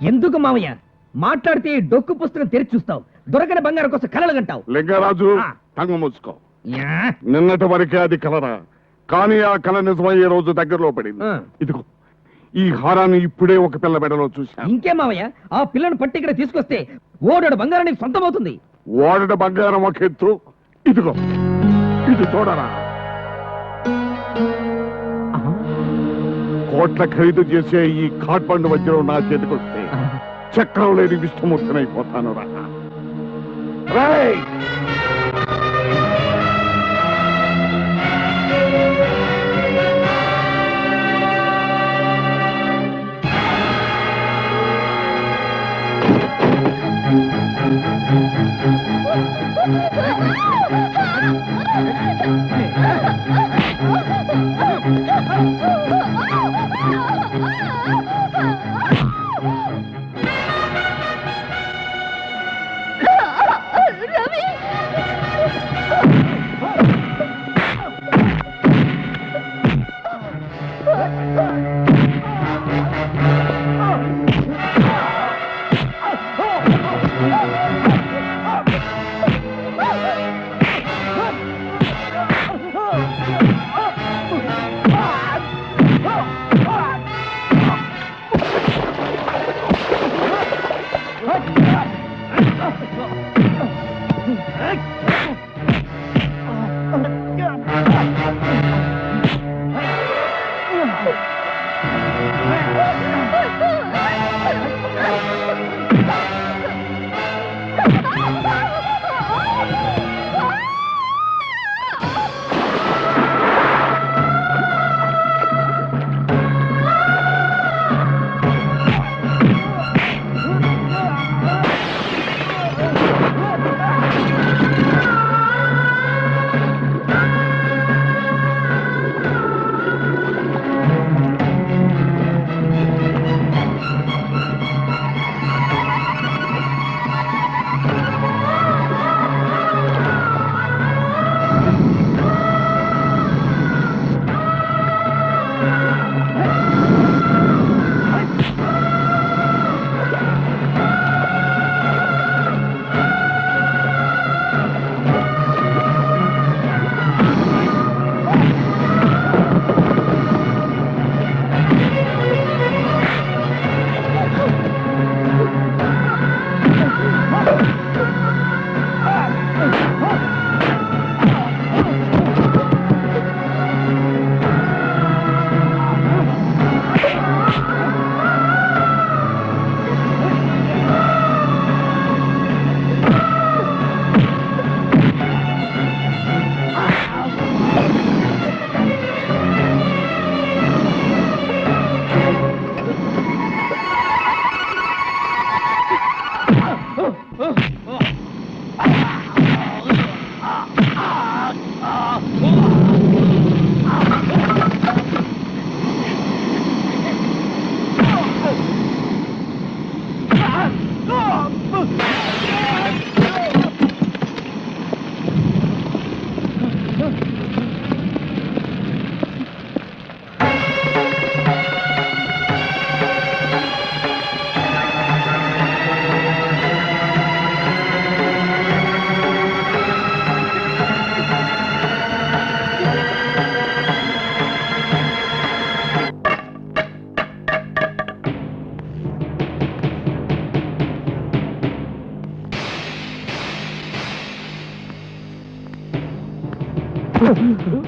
ఎందుకు మామయ్య మాట్లాడితే ఈ డొక్కు పుస్తకం తెరిచి చూస్తావు, దొరకని బంగారం కోసం కలలు గంటావు. లింగరాజు ఆ. టంగు మూసుకో. యా. నిన్నటి వరకే అది కలరా, కానీ ఆ కళ నిజమయ్యే రోజు దగ్గరలో పడింది. ఆ. ఇదిగో ఈ హారాన్ని ఇప్పుడే ఒక పిల్ల మెడలో చూశాను. ఇంకే మామయ్య, ఆ పిల్లను పట్టి ఇక్కడ తీసుకొస్తే ఓడడు బంగారం నీకు సొంతమవుతుంది. వాడట బంగారం ఒక ఎత్తు, ఇదిగో ఇది చూడరా. కోట్ల ఖరీదు చేసే ఈ కాట్బండు వజ్రం నా చేతికొస్తే చక్రం లేని విష్ణుమూర్తినైపోతాను రా. రేయ్!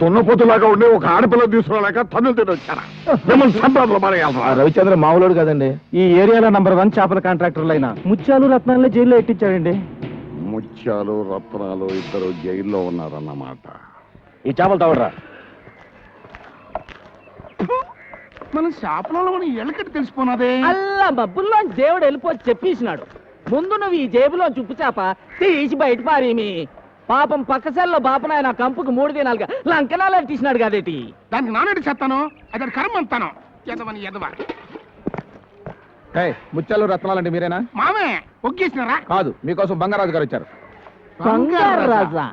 దున్నపోతులాగా ఉండే ఒక ఆడపిల్ల తీసుకురాలేక తన్నులు తిని వచ్చారా మిమ్మల్ని సంపాదనలో మారేయాలరా రవిచంద్ర మామూలుడు కదండి. ఈ ఏరియాలో నంబర్ 1 చేపల కాంట్రాక్టర్లు అయినా ముత్యాలు రత్నాలనే జైల్లో ఎట్టించాడండి. ముత్యాలు రత్నాలు ఇద్దరు జైల్లో ఉన్నారన్నమాట. ఈ చేపలు తవడరా. మనం షాపులలో మనం ఎలకటి తెలిసిపోనాదే. అల్లా బబ్బుల్లో దేవుడు వెళ్ళిపోయి చెప్పేసినాడు. ముందు నువ్వు ఈ జేబులో చుప్పు చేప తీసి బయట పారేమి. పాపం పక్కసెల్లో బాపనాయన కంపుకు 3 దినాలుగా లంకనాలు తీసినాడు కదేటి. దానికి నానడి చేస్తాను, అది కర్మ అంతాను. ఎదవని ఎదవ. ముత్యాలు రత్నాలండి మీరేనా? మామే ఒగ్గేసినారా? కాదు, మీకోసం బంగారాజు గారు వచ్చారు. బంగారు రాజా?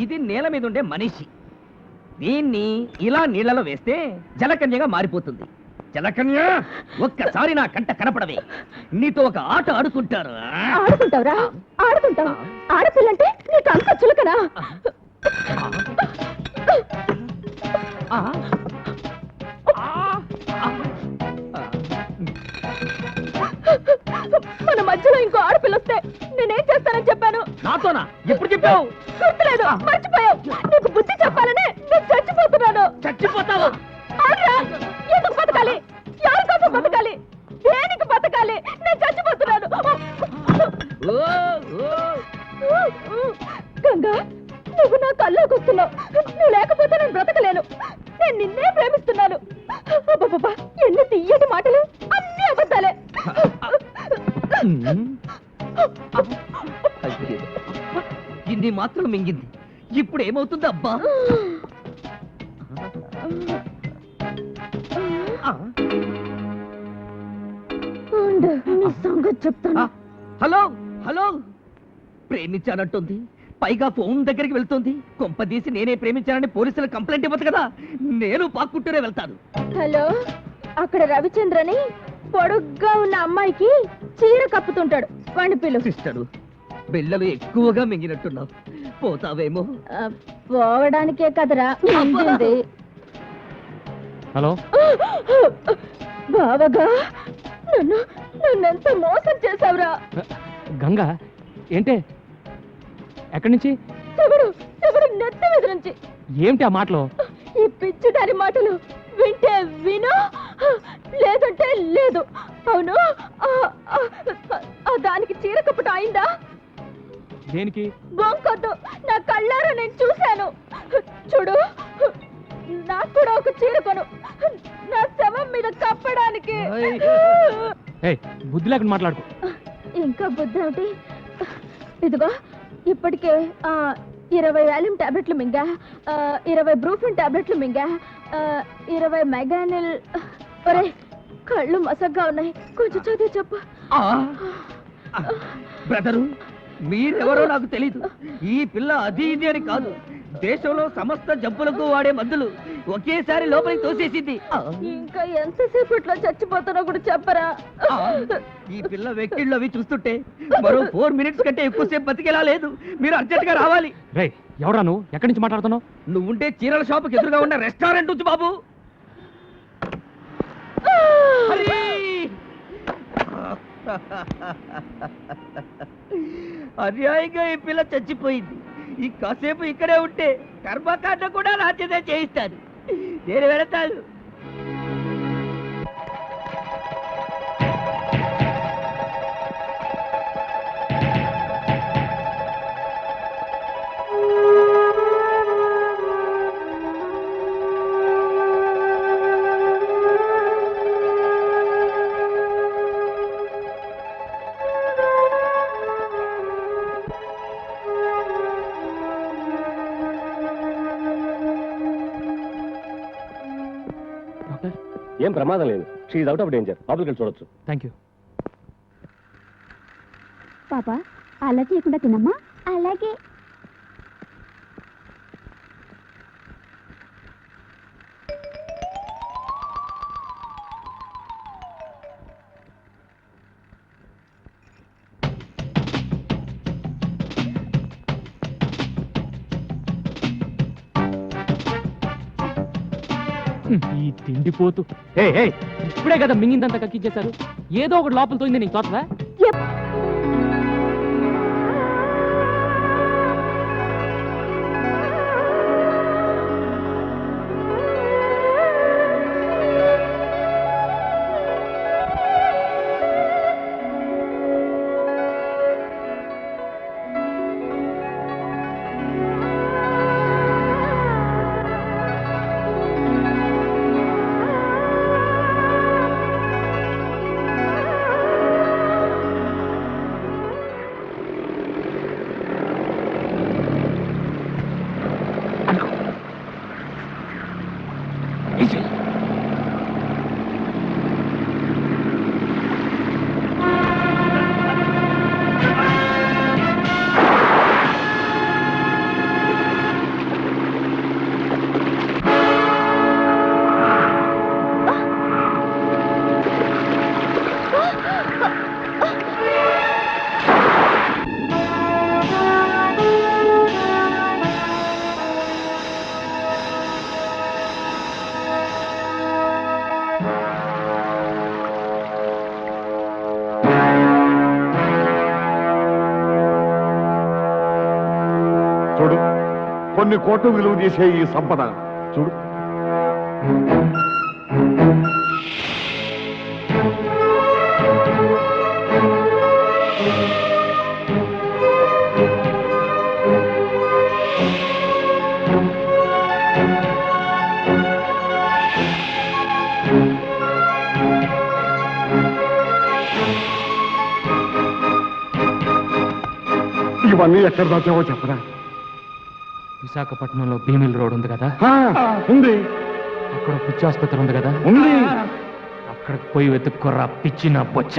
ఇది నేల మీద ఉండే మనిషి. దీన్ని ఇలా నీళ్లలో వేస్తే జలకన్యగా మారిపోతుంది. జలకన్య, ఒక్కసారి నా కంట కనపడవే. నీతో ఒక ఆట ఆడుకుంటారు. ఆడుకుంటావురా? ఆడుకుంటావు? ఆడపిల్లంటే నీకు అంత చులకనా? మన మధ్యలో ఇంకో ఆడపిల్ల వస్తే నేనేం చేస్తానని చెప్పాను? నాతోనా? ఎప్పుడు చెప్పావు? గుర్తులేదు, మర్చిపోయావు. నీకు బుద్ధి చెప్పాలని నేను చచ్చిపోతున్నాను. చచ్చిపోతావా? అవునురా. ఎందుకు బతకాలి? ఎవరి కోసం బతకాలి? దేనికి బతకాలి? నేను చచ్చిపోతున్నాను. గంగా, నువ్వు నా కల్లోకి వస్తున్నావు. నువ్వు లేకపోతే నేను బ్రతకలేను. నేను నిన్నే ప్రేమిస్తున్నాను. అబ్బబ్బబ్బా, ఎన్ని తీయటి మాటలు, అన్ని అబద్ధాలే. ఇన్ని మాత్రం మింగింది. ఇప్పుడు ఏమవుతుంది అబ్బా? ఉండు, నీ సంగతి చెప్తాను. హలో హలో, ప్రేమించానంటుంది, పైగా ఫోన్ దగ్గరికి వెళ్తుంది. కొంపదీసి నేనే ప్రేమించానని పోలీసులకు కంప్లైంట్ ఇవ్వదు కదా. నేను పాక్కుంటూనే వెళ్తాను. హలో, అక్కడ రవిచంద్రని పొడుగ్గా ఉన్న అమ్మాయికి చీర కప్పుతుంటాడు. వాణ్ణి పిలు. సిస్టరు, బిళ్ళలు ఎక్కువగా మింగినట్టున్నావు. పోతావేమో. పోవడానికే కదరా మింగింది. హలో, బావగా, నన్నెంత మోసం చేసావురా. గంగా ఏంటే? ఎక్కడి నుంచి? చెవుడు నెత్తి మీద నుంచి. ఏమిటి ఆ మాటలు? ఈ పిచ్చి దాని మాటలు వింటే విను, లేదంటే లేదు. అవును, దానికి చీర కప్పటం అయిందా? దేనికి? బొంకొద్దు, నా కళ్ళారా నేను చూశాను. చూడు, నాకు కూడా ఒక చీర కొను, నా శవం మీద కప్పడానికి. బుద్ధి లేకుండా మాట్లాడుకో. ఇంకా బుద్ధి ఏమిటి? ఇదిగో, ఇప్పటికే 20 వాల్యూమ్ టాబ్లెట్లు మింగా, 20 బ్రూఫిన్ టాబ్లెట్లు మింగా, 20 మెగానిల్. ఒరే, కళ్ళు మసగ్గా ఉన్నాయి, కొంచెం చదివి చెప్పు. బ్రదరు, మీరెవరో నాకు తెలీదు. ఈ పిల్ల అది ఇది అని కాదు, దేశంలో సమస్త జబ్బులకు వాడే మందులు ఒకేసారి లోపలికి తోసేసింది. ఇంకా ఎంతసేపట్లో చచ్చిపోతానో కూడా చెప్పరా? ఈ పిల్ల వెక్కిళ్ళు అవి చూస్తుంటే మరో 4 మినిట్స్ కంటే ఎక్కువసేపు బతికేలా లేదు. మీరు అర్జెంట్ గా రావాలి. రేయ్, ఎవరా నువ్వు? ఎక్కడి నుంచి మాట్లాడుతున్నావు? నువ్వుంటే చీరల షాపుకి ఎదురుగా ఉన్న రెస్టారెంట్ నుంచి బాబు. అన్యాయంగా ఈ పిల్ల చచ్చిపోయింది. ఈ కాసేపు ఇక్కడే ఉంటే కర్మకాండ కూడా రాజ్యదే చేయిస్తాను. నేను వెళతాను. ఏం ప్రమాదం లేదు. She out of danger. లోపలికి వెళ్ళి చూడొచ్చు. Thank you. పాపా అలా చేయకుండా తినమ్మా. అలాగే. ఈ తిండిపోతూ ఇప్పుడే కదా మింగిందంతా కక్కించేశారు. ఏదో ఒకటి లోపల తోయింది నీకు తోటదా? చూడు, కొన్ని కోట్లు విలువ చేసే ఈ సంపద చూడు. ఇవన్నీ ఎక్కడ దాచావో చెప్పరా? విశాఖపట్నంలో భీమిల్ రోడ్ ఉంది కదా, ఉంది. అక్కడ పిచ్చి ఆసుపత్రి ఉంది కదా, ఉంది. అక్కడికి పోయి వెతుక్కోరా పిచ్చిన బొచ్చ.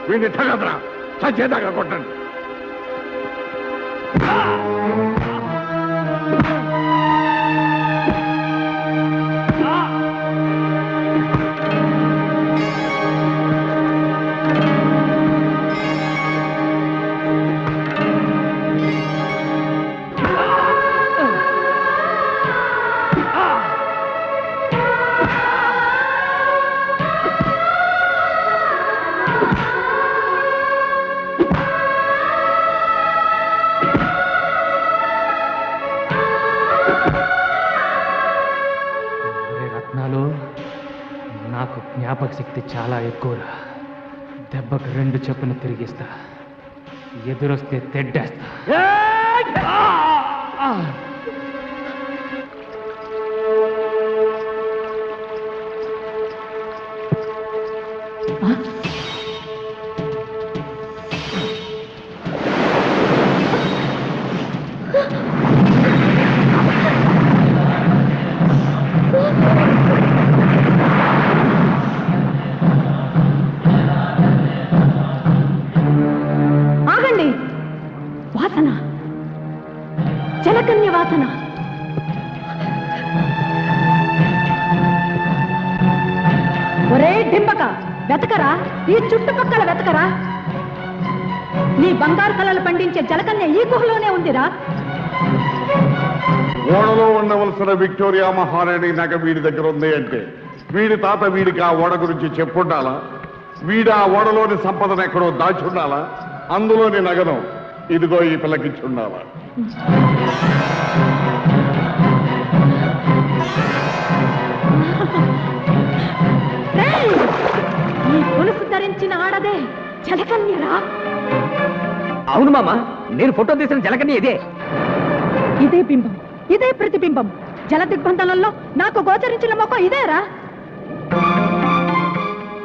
వీడిని తగదరా, చచ్చేదాకా కొట్టండి. రత్నాలు, నాకు జ్ఞాపక శక్తి చాలా ఎక్కువరా. దెబ్బకు 2 చెప్పున తిరిగిస్తా, ఎదురొస్తే తెడ్డేస్తా. ఆగండి. వాసన, జలకన్య వాసన. ఒరే డింబక, వెతకరా, ఈ చుట్టుపక్కల వెతకరా. నీ బంగారు కళలు పండించే జలకన్య ఈ గుహలోనే ఉందిరా. ఓడలో ఉండవలసిన విక్టోరియా మహారాణి నగ వీడి దగ్గర ఉంది అంటే వీడి తాత వీడికి ఆ ఓడ గురించి చెప్పుండాలా? వీడు ఆ ఓడలోని సంపదను ఎక్కడో దాచుండాలా? అందులోని నగను ఇదిగో ఈ పిల్లకిచ్చుండాలా? ఈ గొలుసు ధరించిన ఆడదే జలకన్యరా. అవును మామ, నేను ఫోటో తీసిన జలకన్య ఇదే. ఇదే బింబం, ఇదే ప్రతిబింబం. జల దిగ్బంధనంలో నాకు గోచరించిన మొక్క ఇదేరా.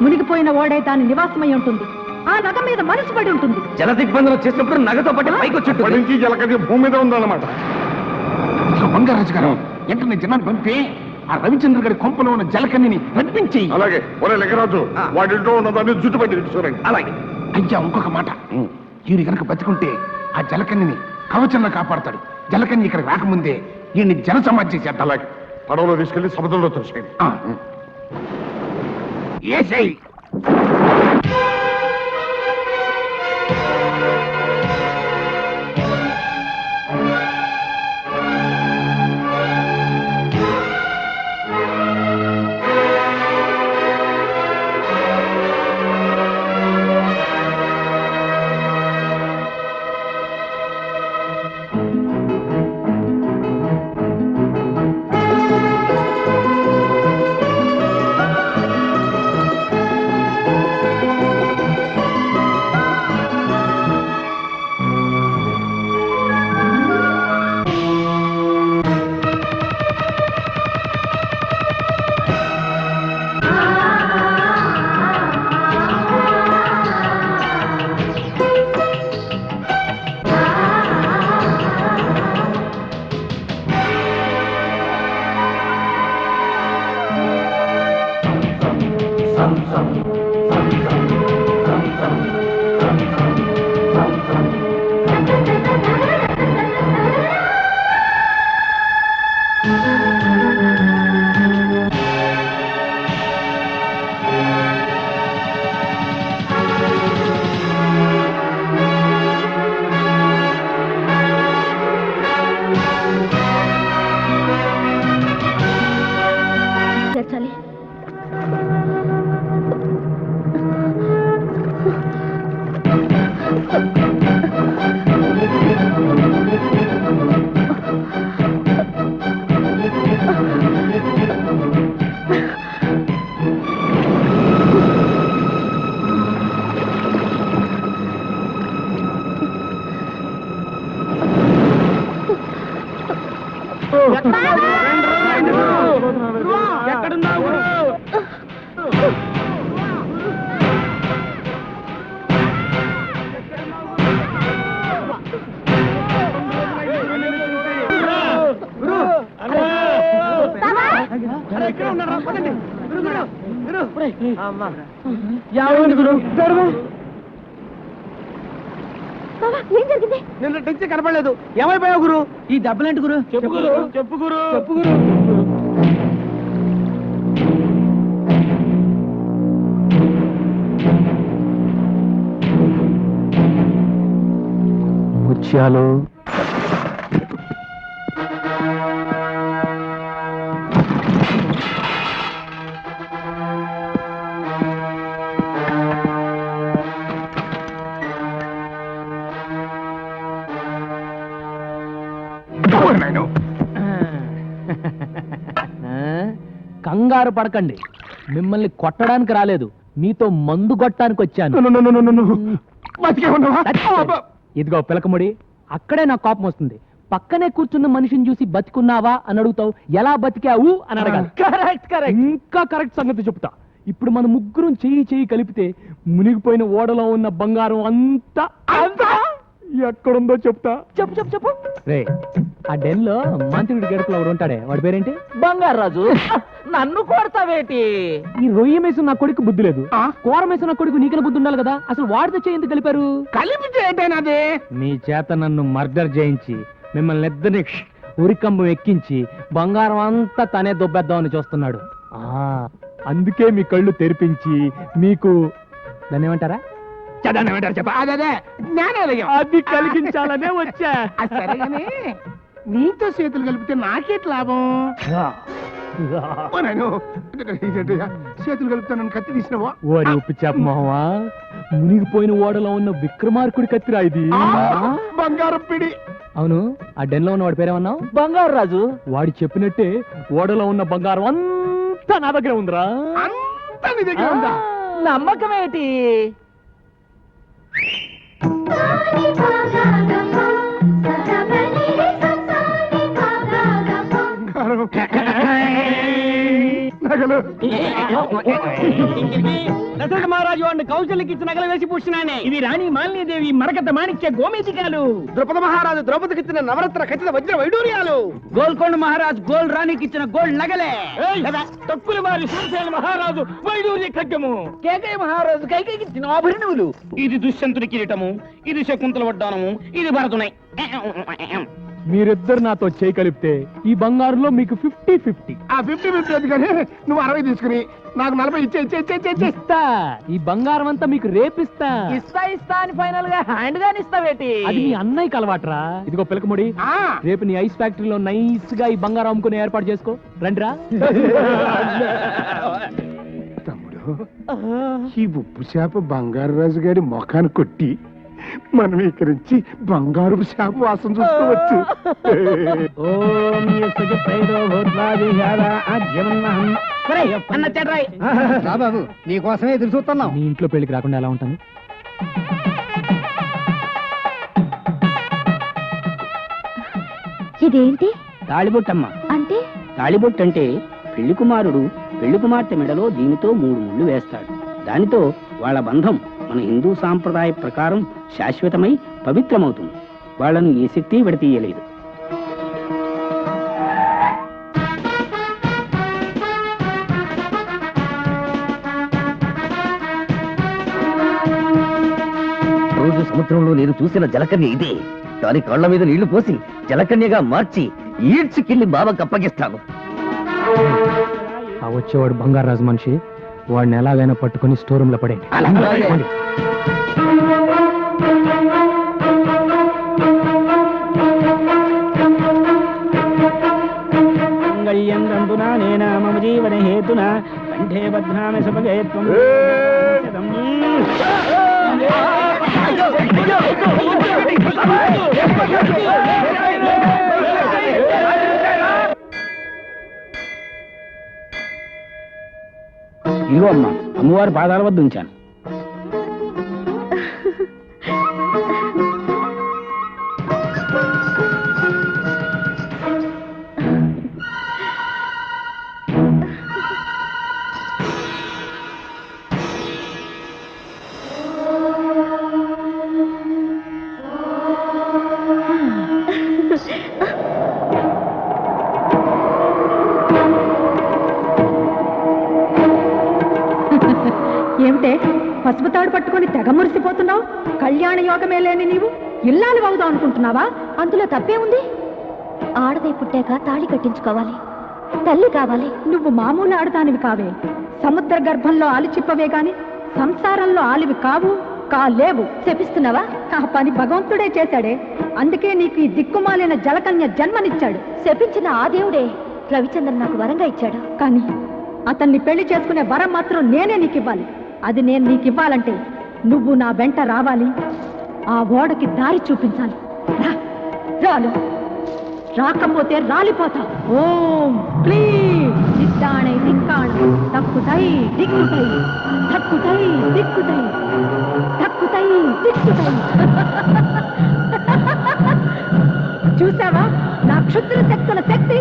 మునిగిపోయిన ఓడే దాని నివాసమై ఉంటుంది. ఆ నగ మీద మనసు పడి ఉంటుంది. జల దిగ్బంధనం చేసినప్పుడు నగతో పాటు పైకి వచ్చి నుంచి జలకన్య భూమి మీద ఉందన్నమాట. బంగారాజు గారు, ఎంత జనాన్ని పంపి ఆ రవిచంద్ర గారి కొంపలో ఉన్న జలకన్నిని రప్పించి. అలాగే ఒరే లింగరాజు వాడింట్లో ఉన్నదాన్ని జుట్టుపట్టి చూడండి. అలాగే అయ్యా, ఇంకొక మాట, ఈయన కనుక బతికుంటే ఆ జలకన్నిని కవచంలో కాపాడతాడు. జలకన్య ఇక్కడ రాకముందే ఈయన్ని జన సమాధి చేసేద్దాం. అలాగే పడవలో తీసుకెళ్లి సముద్రంలో తోసేయండి. ఏసై చేర్చాలి. ఎక్కడున్నావు? ఏం జరిగింది? నిన్న టెన్ష కనపడలేదు. ఏమైపోయావు గురు? ఈ దెబ్బలేంటి గురు? చెప్పు గురు. చెప్పు గురు. చెప్పు గురు. ముత్యాలు కంగారు పడకండి, మిమ్మల్ని కొట్టడానికి రాలేదు, మీతో మందు కొట్టడానికి వచ్చాను. ఇదిగో పిలకముడి, అక్కడే నా కోపం వస్తుంది. పక్కనే కూర్చున్న మనిషిని చూసి బతికున్నావా అని అడుగుతావు, ఎలా బతికావు అని అడగాలి. ఇంకా కరెక్ట్ సంగతి చెప్తా. ఇప్పుడు మన ముగ్గురం చెయ్యి కలిపితే మునిగిపోయిన ఓడలో ఉన్న బంగారం అంతా ఎక్కడుందో చెప్తా. చెప్పు రే, ఆ డెన్ లో మంత్రుడి గడుపులో ఒకడు ఉంటాడే, వాడి పేరేంటి? బంగారాజు. నన్ను కొడతావేటి? ఈ రొయ్య మేసం నా కొడుకు బుద్ధి లేదు, కూర మేసం నా కొడుకు నీకైనా బుద్ధి ఉండాలి కదా. అసలు వాడితో చేయి ఎందుకు కలిపారు? కలిపితే ఏంటైనాది? మీ చేత నన్ను మర్డర్ చేయించి మిమ్మల్ని ఇద్దరిని ఉరికంబం ఎక్కించి బంగారం అంతా తనే దొబ్బేద్దామని చూస్తున్నాడు. అందుకే మీ కళ్ళు తెరిపించి మీకు దాన్ని ఏమంటారా, అది కలిగించాలనే వచ్చా. సరేగానే నీతో చేతులు కలిపితే నాకేట్ లాభం? చేతులు కలుపుతానని కత్తి తీసినవా? ఓరి ఉప్పు చేప మొహమా, మునిగిపోయిన ఓడలో ఉన్న విక్రమార్కుడి కత్తిరా ఇది. బంగారం పిడి. అవును, ఆ డెన్ లో ఉన్న వాడి పేరేమన్నావు? బంగారు రాజు. వాడు చెప్పినట్టే ఓడలో ఉన్న బంగారం అంతా నా దగ్గర ఉందిరా. అంతా నీ దగ్గర ఉందా? నమ్మకమేటి? నగలు దశరథ మహారాజు వాడిని కౌశల్యకి ఇచ్చిన నగలు వేసి పూసినానే. ఇది రాణి మాలినీదేవి మరకత మాణిక్య గోమేధికాలు. ద్రౌపద మహారాజు ద్రౌపదికి ఇచ్చిన నవరత్న ఖచ్చిత వజ్ర వైడూర్యాలు. గోల్కొండ మహారాజు గోల్ రాణికి ఇచ్చిన గోల్డ్ నగలే. తక్కువ వారి సూర్యసేన మహారాజు వైడూర్య ఖడ్గము. కేకయ్య మహారాజు కైకేయికి ఇచ్చిన ఆభరణములు. ఇది దుష్యంతుడి కిరీటము, ఇది శకుంతల వడ్డానము, ఇది భరతునై. మీరిద్దరు నాతో చేయి కలిపితే ఈ బంగారులో మీకు 50-50. ఆ 50-50 ఎందుకని నువ్వు 60 తీసుకుని నాకు 40 ఇచ్చే. ఇస్తా. ఈ బంగారం అంతా మీకు రేపిస్తా. ఇస్తా అని ఫైనల్ గా హ్యాండ్ గాని ఇస్తావేటి? అది మీ అన్నయ్యకి అలవాట్రా. ఇదిగో పిలకముడి, రేపు నీ ఐస్ ఫ్యాక్టరీలో నైస్ గా ఈ బంగారం అమ్ముకునే ఏర్పాటు చేసుకో. రండిరా. తమ్ముడు, ఈ ఉప్పు చేప బంగారు రాజు గారి మొఖాన్ని కొట్టి మనం ఇక్కడి నుంచి బంగారు చేప వాసన చూసుకోవచ్చు. బాబు నీకోసమే ఎదురు చూస్తున్నాం. నీ ఇంట్లో పెళ్లికి రాకుండా ఎలా ఉంటాను? ఇదేంటి తాళిబొట్టమ్మ అంటే? తాళిబొట్టు అంటే పెళ్లి కుమారుడు పెళ్లి కుమార్తె మెడలో దీనితో 3 ముళ్ళు వేస్తాడు. దానితో వాళ్ళ బంధం మన హిందూ సాంప్రదాయ ప్రకారం శాశ్వతమై పవిత్రమవుతుంది. వాళ్ళను ఏ శక్తి విడతీయలేదు. రోజు సముద్రంలో నేను చూసిన జలకన్య ఇదే. దాని కాళ్ల మీద నీళ్లు పోసి జలకన్యగా మార్చి ఈడ్చుకెళ్లి బావకు అప్పగిస్తాను. ఆ వచ్చేవాడు బంగారాజు మనిషి. వాడిని ఎలాగైనా పట్టుకుని స్టోర్ రూమ్ లో పడే. మమ జీవన హేతున కంఠే బధ్నామి సుభగేత్వం. ఇదిగో అమ్మ, అమ్మవారి పాదాల వద్ద ఉంచాను. ఏమిటే పసుపు తాడు పట్టుకొని తెగ మురిసిపోతున్నావు? కళ్యాణ యోగమే లేని నీవు ఇల్లాలు అవుదాం అనుకుంటున్నావా? అందులో తప్పే ఉంది. ఆడదే పుట్టాక తాళి కట్టించుకోవాలి, తల్లి కావాలి. నువ్వు మామూలు ఆడదానివి కావే. సముద్ర గర్భంలో ఆలిచిప్పవే గాని సంసారంలో ఆలివి కావు, కాలేవు. చెప్పిస్తున్నావా? ఆ పని భగవంతుడే చేశాడే. అందుకే నీకు ఈ దిక్కుమాలిన జలకన్య జన్మనిచ్చాడు. శపించిన ఆ దేవుడే రవిచంద్రన్ నాకు వరంగా ఇచ్చాడు. కానీ అతన్ని పెళ్లి చేసుకునే వరం మాత్రం నేనే నీకు ఇవ్వాలి. అది నేను నీకు ఇవ్వాలంటే నువ్వు నా వెంట రావాలి, ఆ ఓడకి దారి చూపించాలి. రాలు, రాకపోతే రాలిపోతా. ఓం క్లీం దిక్కాణై దిక్కాణ తక్కుతై దిక్కుతై తక్కుతై దిక్కుతై తక్కుతై దిక్కుతై. చూసావా నా క్షుద్ర శక్తుల శక్తి?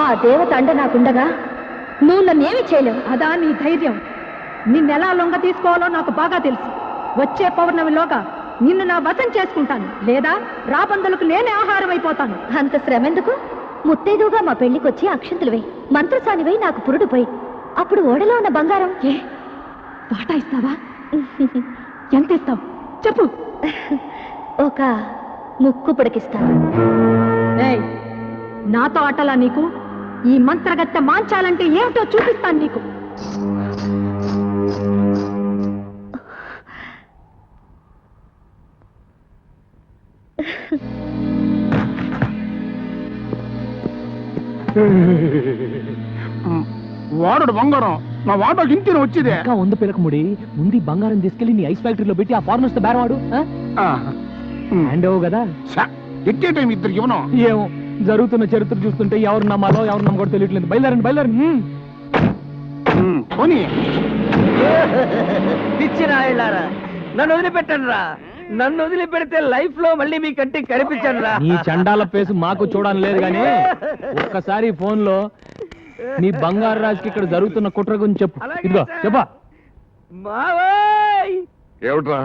ఆ దేవత అండ నాకుండగా నువ్వు నన్నేమి చేయలేవు. అదా నీ ధైర్యం? నిన్నెలా లొంగ తీసుకోవాలో నాకు బాగా తెలుసు. వచ్చే పౌర్ణమిలోగా నిన్ను నా వశం చేసుకుంటాను, లేదా రాబందులకు నేనే ఆహారం అయిపోతాను. అంత శ్రమెందుకు? ముత్తైదుగా మా పెళ్లికొచ్చి అక్షంతలు వేయి, మంత్రసానివై నాకు పురుడు పోయి, అప్పుడు ఓడలో ఉన్న బంగారం ఏ వాటా ఇస్తావా? ఎంత ఇస్తావు చెప్పు. ఒక ముక్కు పొడికిస్తాను. ఏయ్, నాతో ఆటలా నీకు? ఈ మంత్రగత్తె మాంచాలంటే ఏమిటో చూపిస్తాను నీకు. వాడు బంగారం నా వాటాకి ఇంతేనా వచ్చేదే ఇంకా ఉంది పిలకముడి. ముందు ఈ బంగారం తీసుకెళ్లి నీ ఐస్ ఫ్యాక్టరీలో పెట్టి ఆ ఫారినర్స్ తో బేరవాడు. హ్యాండ్ ఓ కదా. ఎట్టే టైం ఇద్దరు ఇవ్వను. ఏమో జరుగుతున్న చరిత్ర చూస్తుంటే ఎవరు నమ్మాలో ఎవరు నమ్మకూడదు తెలియట్లేదు. బయలుదేరండి. పోనీ పిచ్చి రాయలారా, నన్ను వదిలిపెట్టండి రా. నన్ను వదిలిపెడితే లైఫ్ లో మళ్ళీ మీ కంటికి కనిపించండి రా. నీ చండాల పేసు మాకు చూడడం లేదు గానీ ఒక్కసారి ఫోన్ లో నీ బంగారు రాజుకి ఇక్కడ జరుగుతున్న కుట్ర గురించి చెప్పు. ఇదిగో చెప్పా. మావోయ్, ఏమిట్రా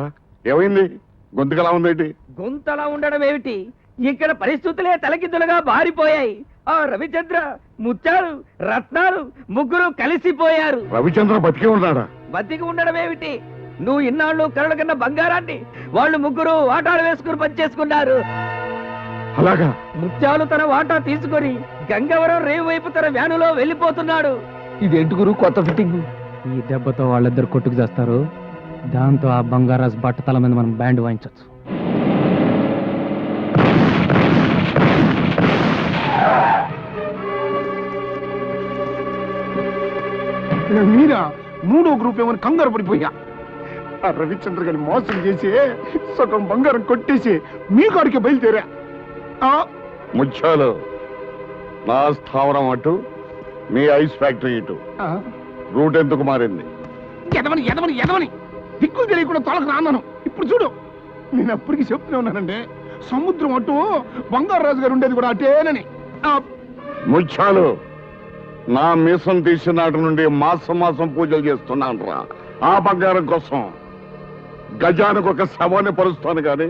ఏమైంది? గొంతుకలా ఉందేంటి? గొంతలా ఉండడం ఏమిటి, ఇక్కడ పరిస్థితులే తలకిందులుగా బారిపోయాయి. ఆ రవిచంద్ర, ముత్యాలు, రత్నాలు ముగ్గురు కలిసిపోయారు. రవిచంద్ర బతికే ఉన్నాడా? బతికి ఉండడం ఏమిటి, నువ్వు ఇన్నాళ్ళు కరడు కన్నా బంగారాన్ని వాళ్ళు ముగ్గురు వాటాలు వేసుకుని పనిచేసుకున్నారు. అలాగా? ముత్యాలు తన వాటా తీసుకొని గంగవరం రేవు వైపు తన వ్యానులో వెళ్ళిపోతున్నాడు. ఇదేంటి గురు కొత్త ఫిట్టింగ్? ఈ దెబ్బతో వాళ్ళిద్దరు కొట్టుకు చేస్తారు. దాంతో ఆ బంగారాజు బట్టతల మీద మనం బ్యాండ్ వాయించచ్చు. మీరా మూడో గ్రూప్ ఏమని కంగారు పడిపోయా. ఆ రవిచంద్ర గారిని మోసం చేసి సగం బంగారం కొట్టేసి మీ కాడికి బయలుదేరా. ముత్యాలు, నా స్థావరం అటు, మీ ఐస్ ఫ్యాక్టరీ ఇటు. రూట్ ఎందుకు మారింది? ఎదవని దిక్కులు తెలియకుండా తొలక రాన్నాను. ఇప్పుడు చూడు, నేను అప్పటికి చెప్తూనే ఉన్నానండి, సముద్రం అటు బంగారు రాజు గారు ఉండేది కూడా అటేనని. ముత్యాలు, నా మీసం తీసిన నాటి నుండి మాసం పూజలు చేస్తున్నాను రా. ఆ బంగారం కోసం గజానికి ఒక శవాన్ని పరుస్తాను గాని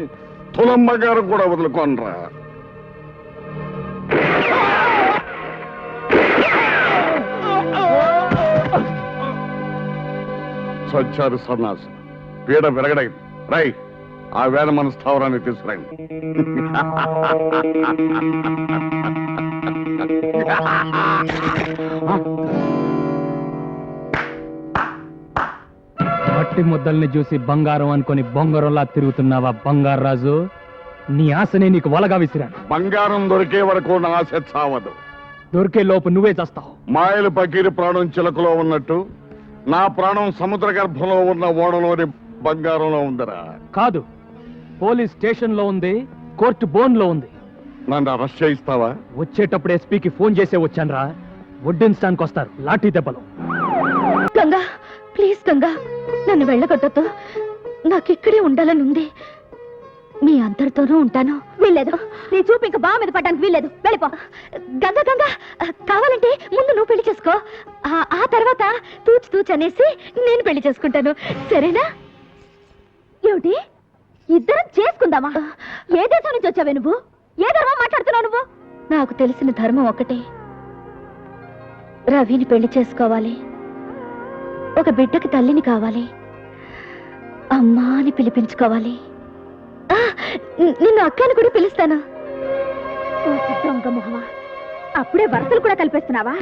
తులం బంగారం కూడా వదులుకోనరా. సచ్చారు సన్నాసు, పీడ విరగడైంది. రై, ఆ వేళ మన స్థావరాన్ని తీసుకురండి. మట్టి ముద్దల్ని చూసి బంగారం అనుకొని బొంగరంలా తిరుగుతున్నావా బంగారు రాజు? నీ ఆశనే నీకు వలగా విసిరాను. బంగారం దొరికే వరకు నా ఆశ చావదు. దొరికే లోపు నువ్వే చేస్తావు. మాయలు పకీరి ప్రాణం చిలకలో ఉన్నట్టు నా ప్రాణం సముద్ర గర్భంలో ఉన్న ఓడలోని బంగారంలో ఉందిరా. కాదు, పోలీస్ స్టేషన్ లో ఉంది, కోర్టు బోన్ లో ఉంది. నన్ను అరెస్ట్ చేయిస్తావా? వచ్చేటప్పుడు ఎస్పీకి ఫోన్ చేసే వచ్చానురా. వడ్డించడానికి వస్తారు లాఠీ దెబ్బలు. గంగా, ప్లీజ్ గంగా, నన్ను వెళ్ళగొట్టొద్దు. నాకిక్కడే ఉండాలని ఉంది. మీ అందరితోనూ ఉంటాను. వీల్లేదు, నీ చూపు ఇంకా బావ మీద పడ్డానికి వీల్లేదు. వెళ్ళిపో. గంగా గంగా, కావాలంటే ముందు నువ్వు పెళ్లి చేసుకో. ఆ తర్వాత తూచు అనేసి నేను పెళ్లి చేసుకుంటాను, సరేనా? ఏమిటి, ఇద్దరం చేసుకుందామా? ఏ దేశం నుంచి వచ్చావే నువ్వు? ఏ ధర్మం మాట్లాడుతున్నావు నువ్వు? నాకు తెలిసిన ధర్మం ఒకటే, రవిని పెళ్లి చేసుకోవాలి. ఒక బిడ్డకి తల్లిని కావాలి. అమ్మా అని పిలిపించుకోవాలి. నిన్ను అక్కని కూడా పిలుస్తాను. దొంగ మొహమా, అప్పుడే వరసలు కూడా కల్పిస్తున్నావా?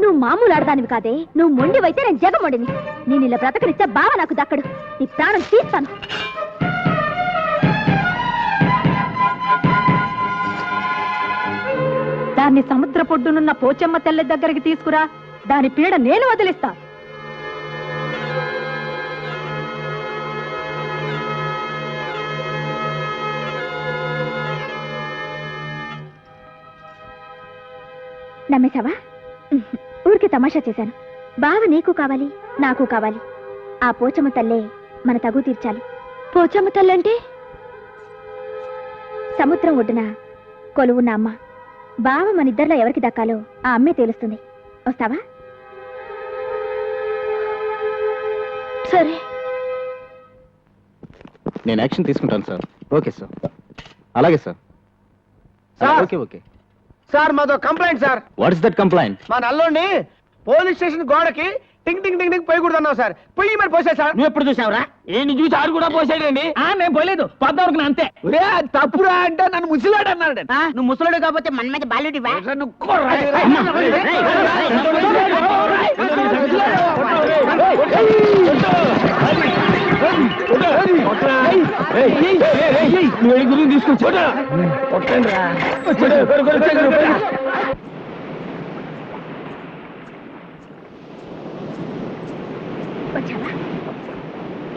నువ్వు మామూలు ఆడదానివి కాదే. నువ్వు మొండివైతే నేను జగమొండిని. నేను ఇలా బ్రతకనిచ్చా బావ నాకు దక్కడు. నీ ప్రాణం తీస్తాను. దాన్ని సముద్ర పొడ్డునున్న పోచమ్మ తెల్ల దగ్గరికి తీసుకురా. దాని పీడ నేను వదిలిస్తా. నమ్మేశావా? ఊరికే తమాషా చేశాను. బావ నీకు కావాలి, నాకు కావాలి. ఆ పోచమ్మ తల్లే మన తగు తీర్చాలి. పోచమ్మ తల్లంటే సముద్రం ఒడ్డున కొలువున్న అమ్మ. బావ మన ఇద్దరిలో ఎవరికి దక్కాలో ఆ అమ్మే తెలుస్తుంది. వస్తావా? సరే, నేను యాక్షన్ తీసుకుంటాను సార్. ఓకే సార్, అలాగే సార్. ఓకే ఓకే సార్, మాతో complaint sir. What is that complaint? మా నల్లోని పోలీస్ స్టేషన్ గోడకి టింగ్ టింగ్ టింగ్ టింగ్ పోయకూడదన్నావు సార్. పొయ్యి మరి పోసా సార్. నువ్వు ఎప్పుడు చూసావురా? నేను చూసి ఆడు కూడా పోసాడండి. నేను పోలేదు, పద్దావరకు అంతే. తప్పురా అంటే నన్ను ముసిలాడు అన్నాడు. నువ్వు ముసలుడు కాకపోతే మన మీద బాలుడి తీసుకొచ్చా.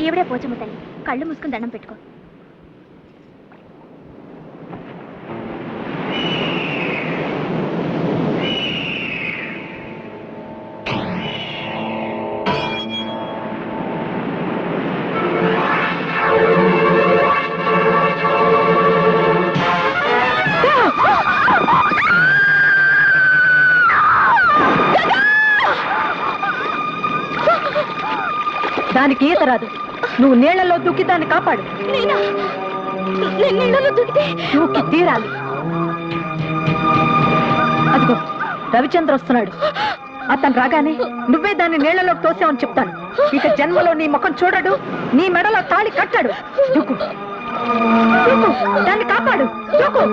ఈవిడే పోచమ్మ తల్లి. కళ్ళు మూసుకుని దండం పెట్టుకో. దానికి ఈత రాదు. నువ్వు నీళ్లలో దూకి దాన్ని కాపాడు. దూకి తీరాలి. అదిగో రవిచంద్ర వస్తున్నాడు. అతను రాగానే నువ్వే దాన్ని నీళ్లలోకి తోసావని చెప్తాను. ఇక జన్మలో నీ ముఖం చూడడు, నీ మెడలో తాళి కట్టాడు. దూకు దూకు, దాన్ని కాపాడు. దూకు.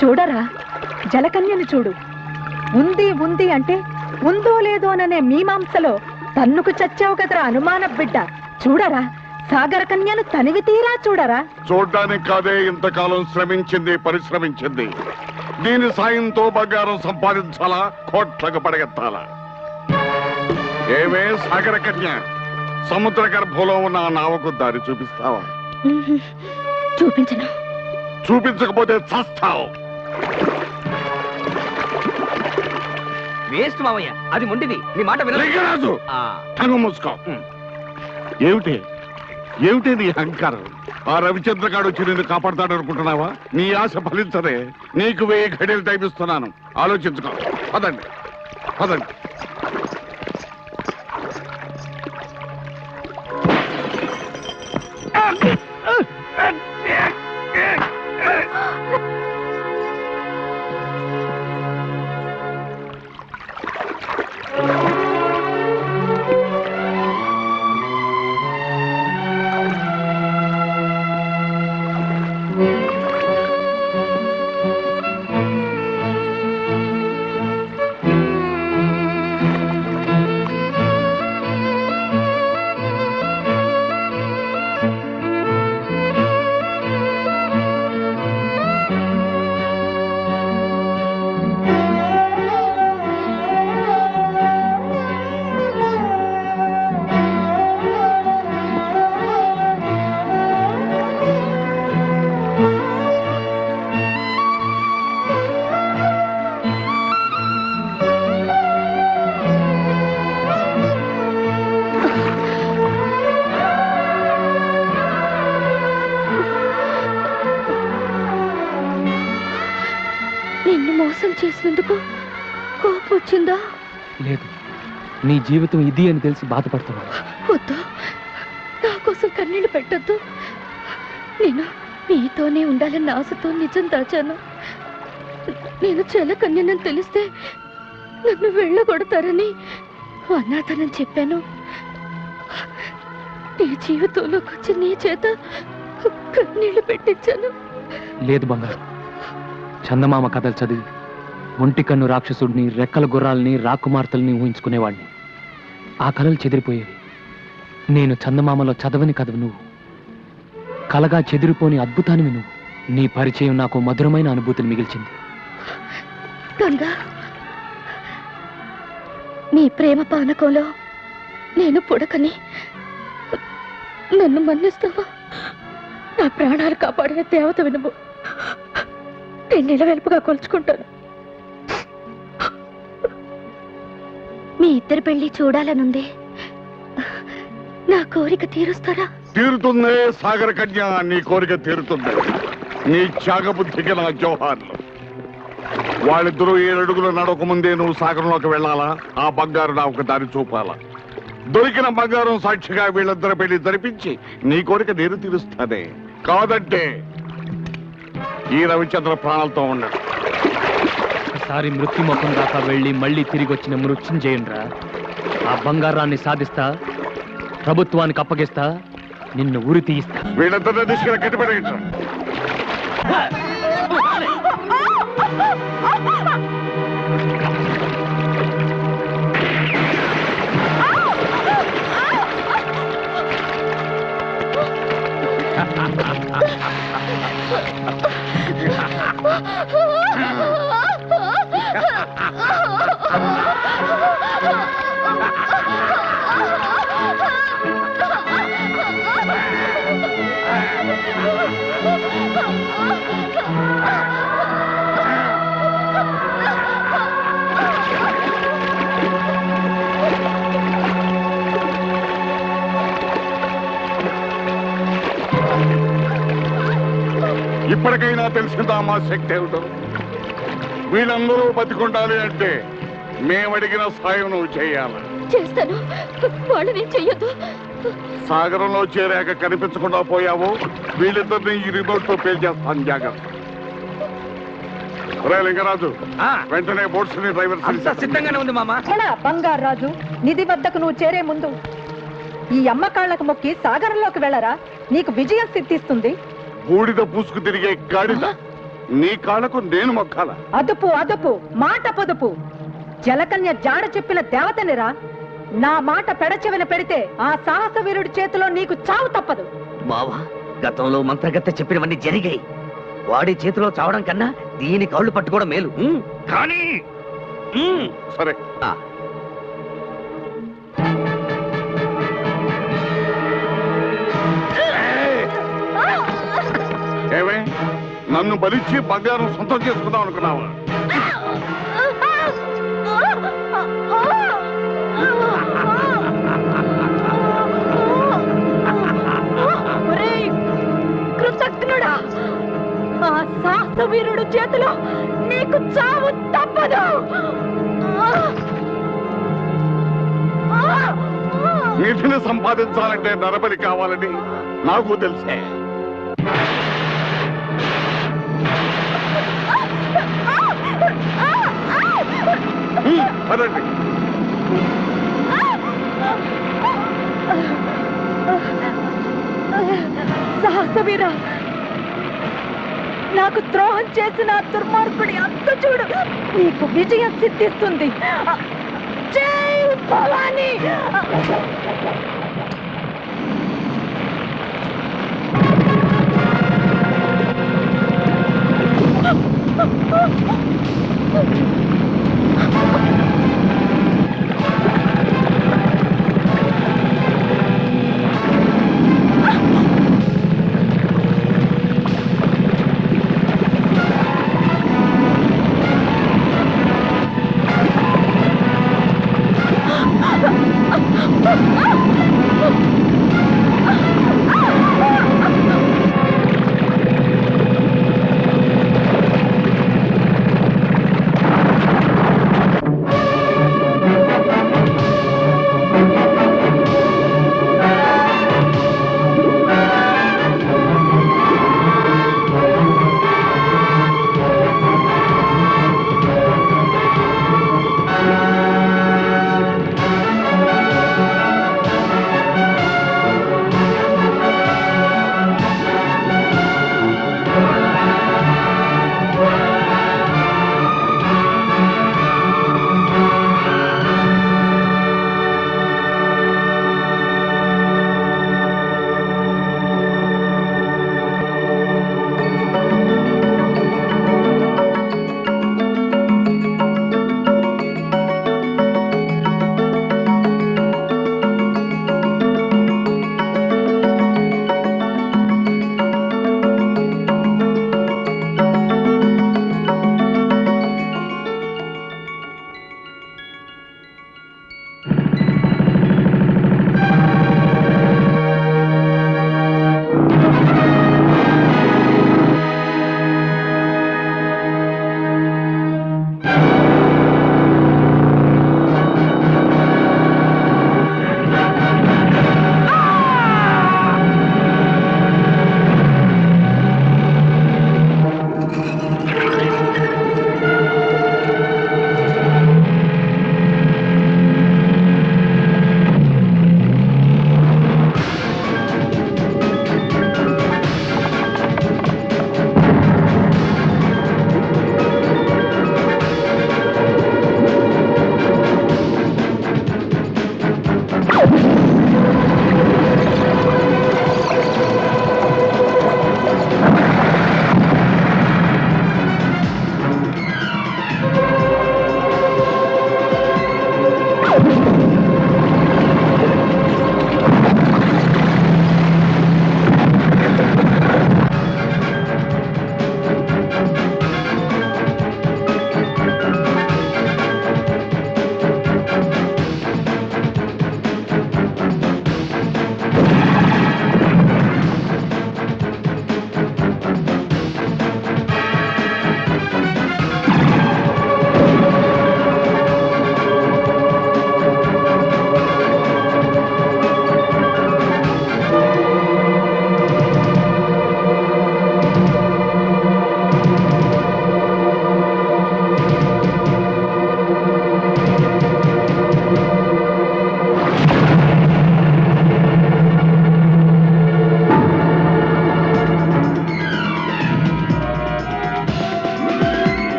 చూడరా, జలకన్యని చూడు. ఉంది ఉంది అంటే ఉందో లేదో అనే మీమాంసలో తన్నుకు చచ్చావు కదరా అనుమాన బిడ్డ. చూడరా, సాగర కన్యను తనివి తీరా చూడరా. చూడ్డానికి కాదే ఇంతకాలం శ్రమించింది, పరిశ్రమించింది. దీని సాయంతో బంగారం సంపాదించాలా, కోట్లకు పడగెత్తాలా? ఏమే సాగర కన్య, సముద్ర గర్భంలో ఉన్న ఆ నావకు దారి చూపిస్తావా? చూపించను. చూపించకపోతే చస్తావు. వేస్ట్ మామయ్య, అది మొండిది. నీ మాట లింగరాజు, టంగు మూసుకో. ఏమిటి ఏమిటి నీ అహంకారం? ఆ రవిచంద్రగాడు వచ్చి నిన్ను కాపాడతాడు అనుకుంటున్నావా? నీ ఆశ ఫలించదే. నీకు 1000 ఘడియలు టైం ఇస్తున్నాను, ఆలోచించుకో. పదండి పదండి. మోసం చేసినందుకు కోపం వచ్చిందా? లేదు, నీ జీవితం ఇది అని తెలిసి బాధపడుతున్నా. వద్దు, నా కోసం కన్నీళ్లు పెట్టద్దు. నేను నీతోనే ఉండాలన్న ఆశతో నిజం దాచాను. నేను జలకన్యనని తెలిస్తే నన్ను వెళ్ళగొడతారని అనాథనని చెప్పాను. నీ జీవితంలోకి వచ్చి నీ చేత కన్నీళ్లు పెట్టించాను. లేదు బంగారు, చందమామ కథలు చదివి ఒంటి కన్ను రాక్షసుడిని, రెక్కల గుర్రాలని, రాకుమార్తెల్ని ఊహించుకునేవాడిని. ఆ కళలు చెదిరిపోయేవి. నేను చందమామలో చదవని కథవు నువ్వు, కలగా చెదిరిపోని అద్భుతానివి నువ్వు. నీ పరిచయం నాకు మధురమైన అనుభూతిని మిగిల్చింది. గంగా, నీ ప్రేమ పానకంలో నేను పుడకని నన్ను మన్నిస్తావా? నా ప్రాణాలు కాపాడే దేవత వినుము. నేను నిలవెల్పుగా కొలుచుకుంటాను. మీ ఇద్దరి పెళ్లి చూడాలనుంది. నా కోరిక తీరుస్తారా? తీరుతుందే సాగర కన్య, నీ కోరిక తీరుతుంది. నీ త్యాగబుద్ధికి నా జోహార్లు. వాళ్ళిద్దరూ 7 అడుగులు నడక ముందే నువ్వు సాగరంలోకి వెళ్ళాలా? ఆ బంగారు నా ఒక దారి చూపాలా? దొరికిన బంగారం సాక్షిగా వీళ్ళిద్దరు పెళ్లి జరిపించి నీ కోరిక నేను తీరుస్తానే. కాదంటే ఈ రవిచంద్ర ప్రాణాలతో ఉన్నాడు. ఒకసారి మృత్యుముఖం దాకా వెళ్ళి మళ్ళీ తిరిగి వచ్చిన మృత్యుంజయునిరా. ఆ బంగారాన్ని సాధిస్తా, ప్రభుత్వానికి అప్పగిస్తా, నిన్ను ఉరి తీయిస్తా. వీళ్ళిద్దరిని తీసుకుని కట్టిపెట్టండి. ఇప్పటికైనా తెలిసిందా మా శక్తి ఏమిటో? వీళ్ళందరూ బతికుండాలి అంటే మేమడిగిన సాయం నువ్వు చేయాలి. చేస్తాను. వాళ్ళని చెయ్యొద్దు. సాగరంలో చేరాక కనిపించకుండా పోయావు, వీళ్ళిద్దరిని ఈ రిమోట్ తో పేల్చేస్తాను. జాగ్రత్త. రే లింగరాజు, వెంటనే బోట్స్ ని డ్రైవర్ సిద్ధంగానే ఉంది మామ. బంగారాజు, నిధి వద్దకు నువ్వు చేరే ముందు ఈ అమ్మకాళ్లకు మొక్కి సాగరంలోకి వెళ్ళరా. నీకు విజయం సిద్ధిస్తుంది. బూడిద పూసుకు తిరిగే గాడిద నీ కాళ్ళకు నేను మొక్కాల? అదుపు అదుపు, మాట పొదుపు. జలకన్య జాడ చెప్పిన దేవతనిరా. నా మాట పెడచెవిన పెడితే ఆ సాహస వీరుడి చేతిలో నీకు చావు తప్పదు. బావా, గతంలో మంత్రగత్తె చెప్పినవన్నీ జరిగాయి. వాడి చేతిలో చావడం కన్నా దీని కాళ్ళు పట్టుకోవడం మేలు. కానీ సరే. ఏమే, నన్ను బలిచ్చి బంగారం సొంతం చేసుకుందాం అనుకున్నావా? కృతజ్ఞుడా, ఆ సాహస వీరుడు చేతిలో నీకు చావు తప్పదు. నిధిని సంపాదించాలంటే నరబలి కావాలని నాకు తెలిసే. పదండి. సాహసవీర, నాకు ద్రోహం చేసిన దుర్మార్గుడి అంత చూడు. నీకు విజయం సిద్ధిస్తుంది. జై భవానీ.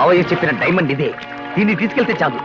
మావయ్య చెప్పిన డైమండ్ ఇదే, దీన్ని తీసుకెళ్తే చాలు.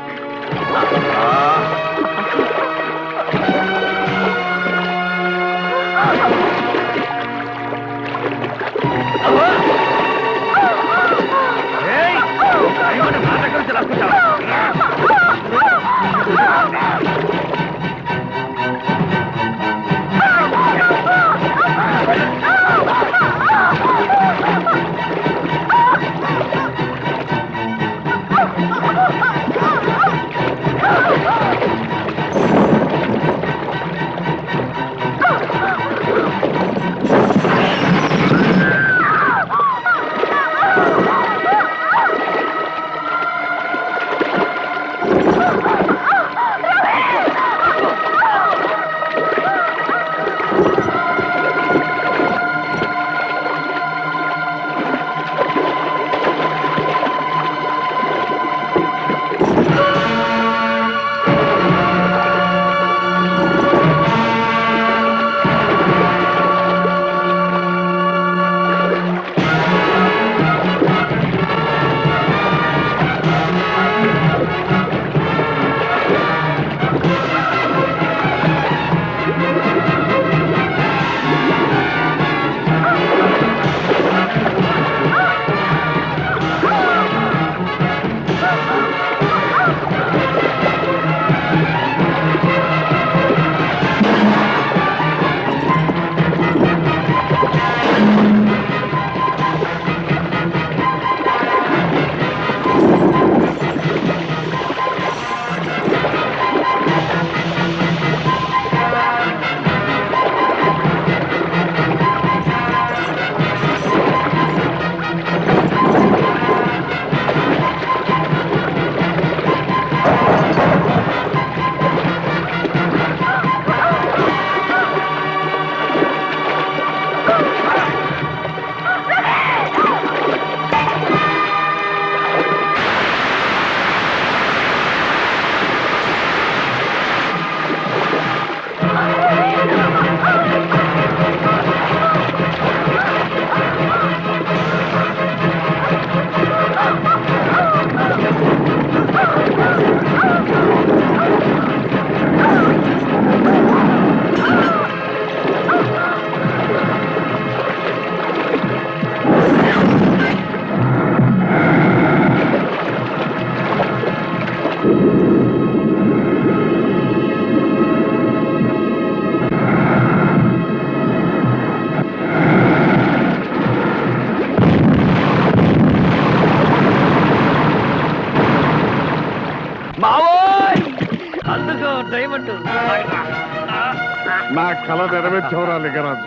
నా కళ నెరవేర్చవరా లింగరాజు.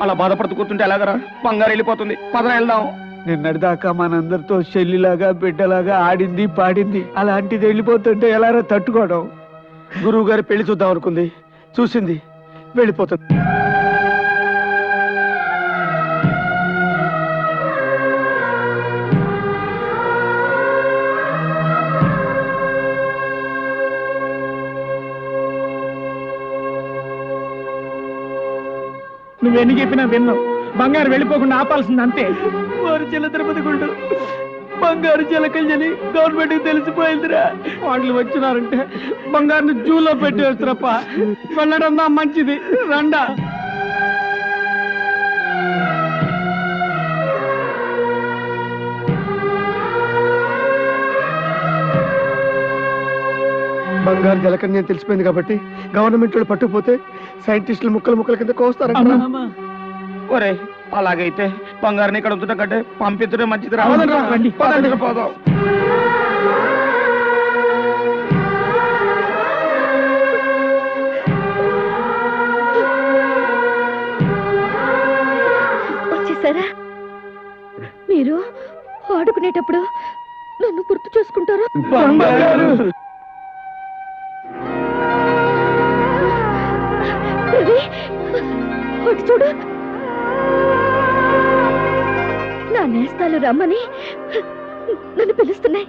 అలా బాధపడుతూ కూర్చుంటే ఎలాగరా? బంగారు వెళ్ళిపోతుంది. పదన వెళ్దాం. నిన్నటిదాకా మనందరితో చెల్లిలాగా బిడ్డలాగా ఆడింది పాడింది, అలాంటిది వెళ్ళిపోతుంటే ఎలారా తట్టుకోవడం? గురువు గారి పెళ్లి చూద్దాం అనుకుంది, చూసింది, వెళ్ళిపోతుంది. నువ్వెన్ని చెప్పినా విన్నావు. బంగారు వెళ్ళిపోకుండా ఆపాల్సింది అంతే. వారు చిల్ల తిరుపతి గుండు బంగారు చిలకల్ని గవర్నమెంట్ కి తెలిసిపోయిందిరా. వాళ్ళు వచ్చినారంటే బంగారుని జూలో పెట్టేస్తారప్ప. వెళ్ళడం దా మంచిది, రండా. బంగారు జలకన్య తెలిసిపోయింది కాబట్టి గవర్నమెంట్ వాళ్ళు పట్టుకుపోతే సైంటిస్టులు ముక్కలు ముక్కల కింద కోస్తారంట. ఒరే అలాగైతే బంగారుని ఇక్కడ ఉంచడం కంటే పంపించడం మంచిది. పోదాం. వచ్చేసారా? మీరు ఆడుకునేటప్పుడు నన్ను గుర్తు చేసుకుంటారా? రవి, అటు చూడు, నా నేస్తాలు రమ్మని నన్ను పిలుస్తున్నాయి.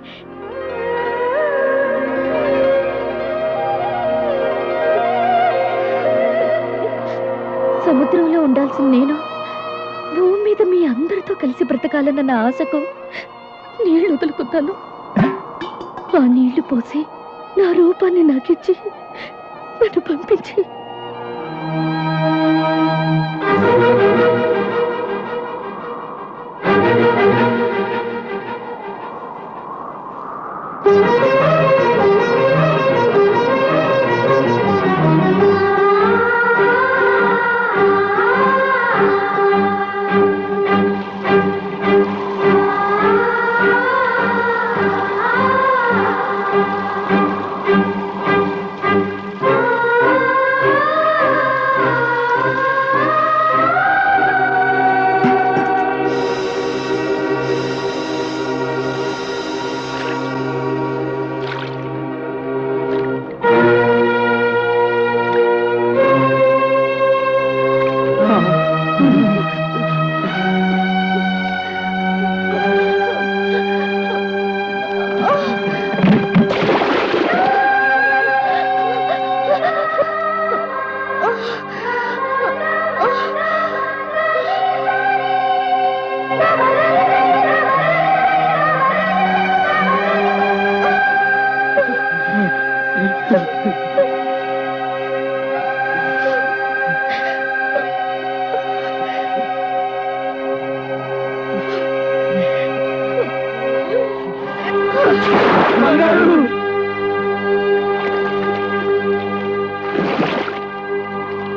సముద్రంలో ఉండాల్సిన నేను భూమి మీద మీ అందరితో కలిసి బ్రతకాలన్న నా ఆశకు నీళ్లు వదులుకుంటాను. ఆ నీళ్లు పోసి నా రూపాన్ని నాకిచ్చి నన్ను పంపించి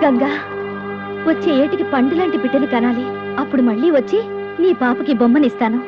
గంగా, వచ్చే ఏటికి పండు లాంటి బిడ్డను కనాలి. అప్పుడు మళ్ళీ వచ్చి నీ పాపకి బొమ్మనిస్తాను.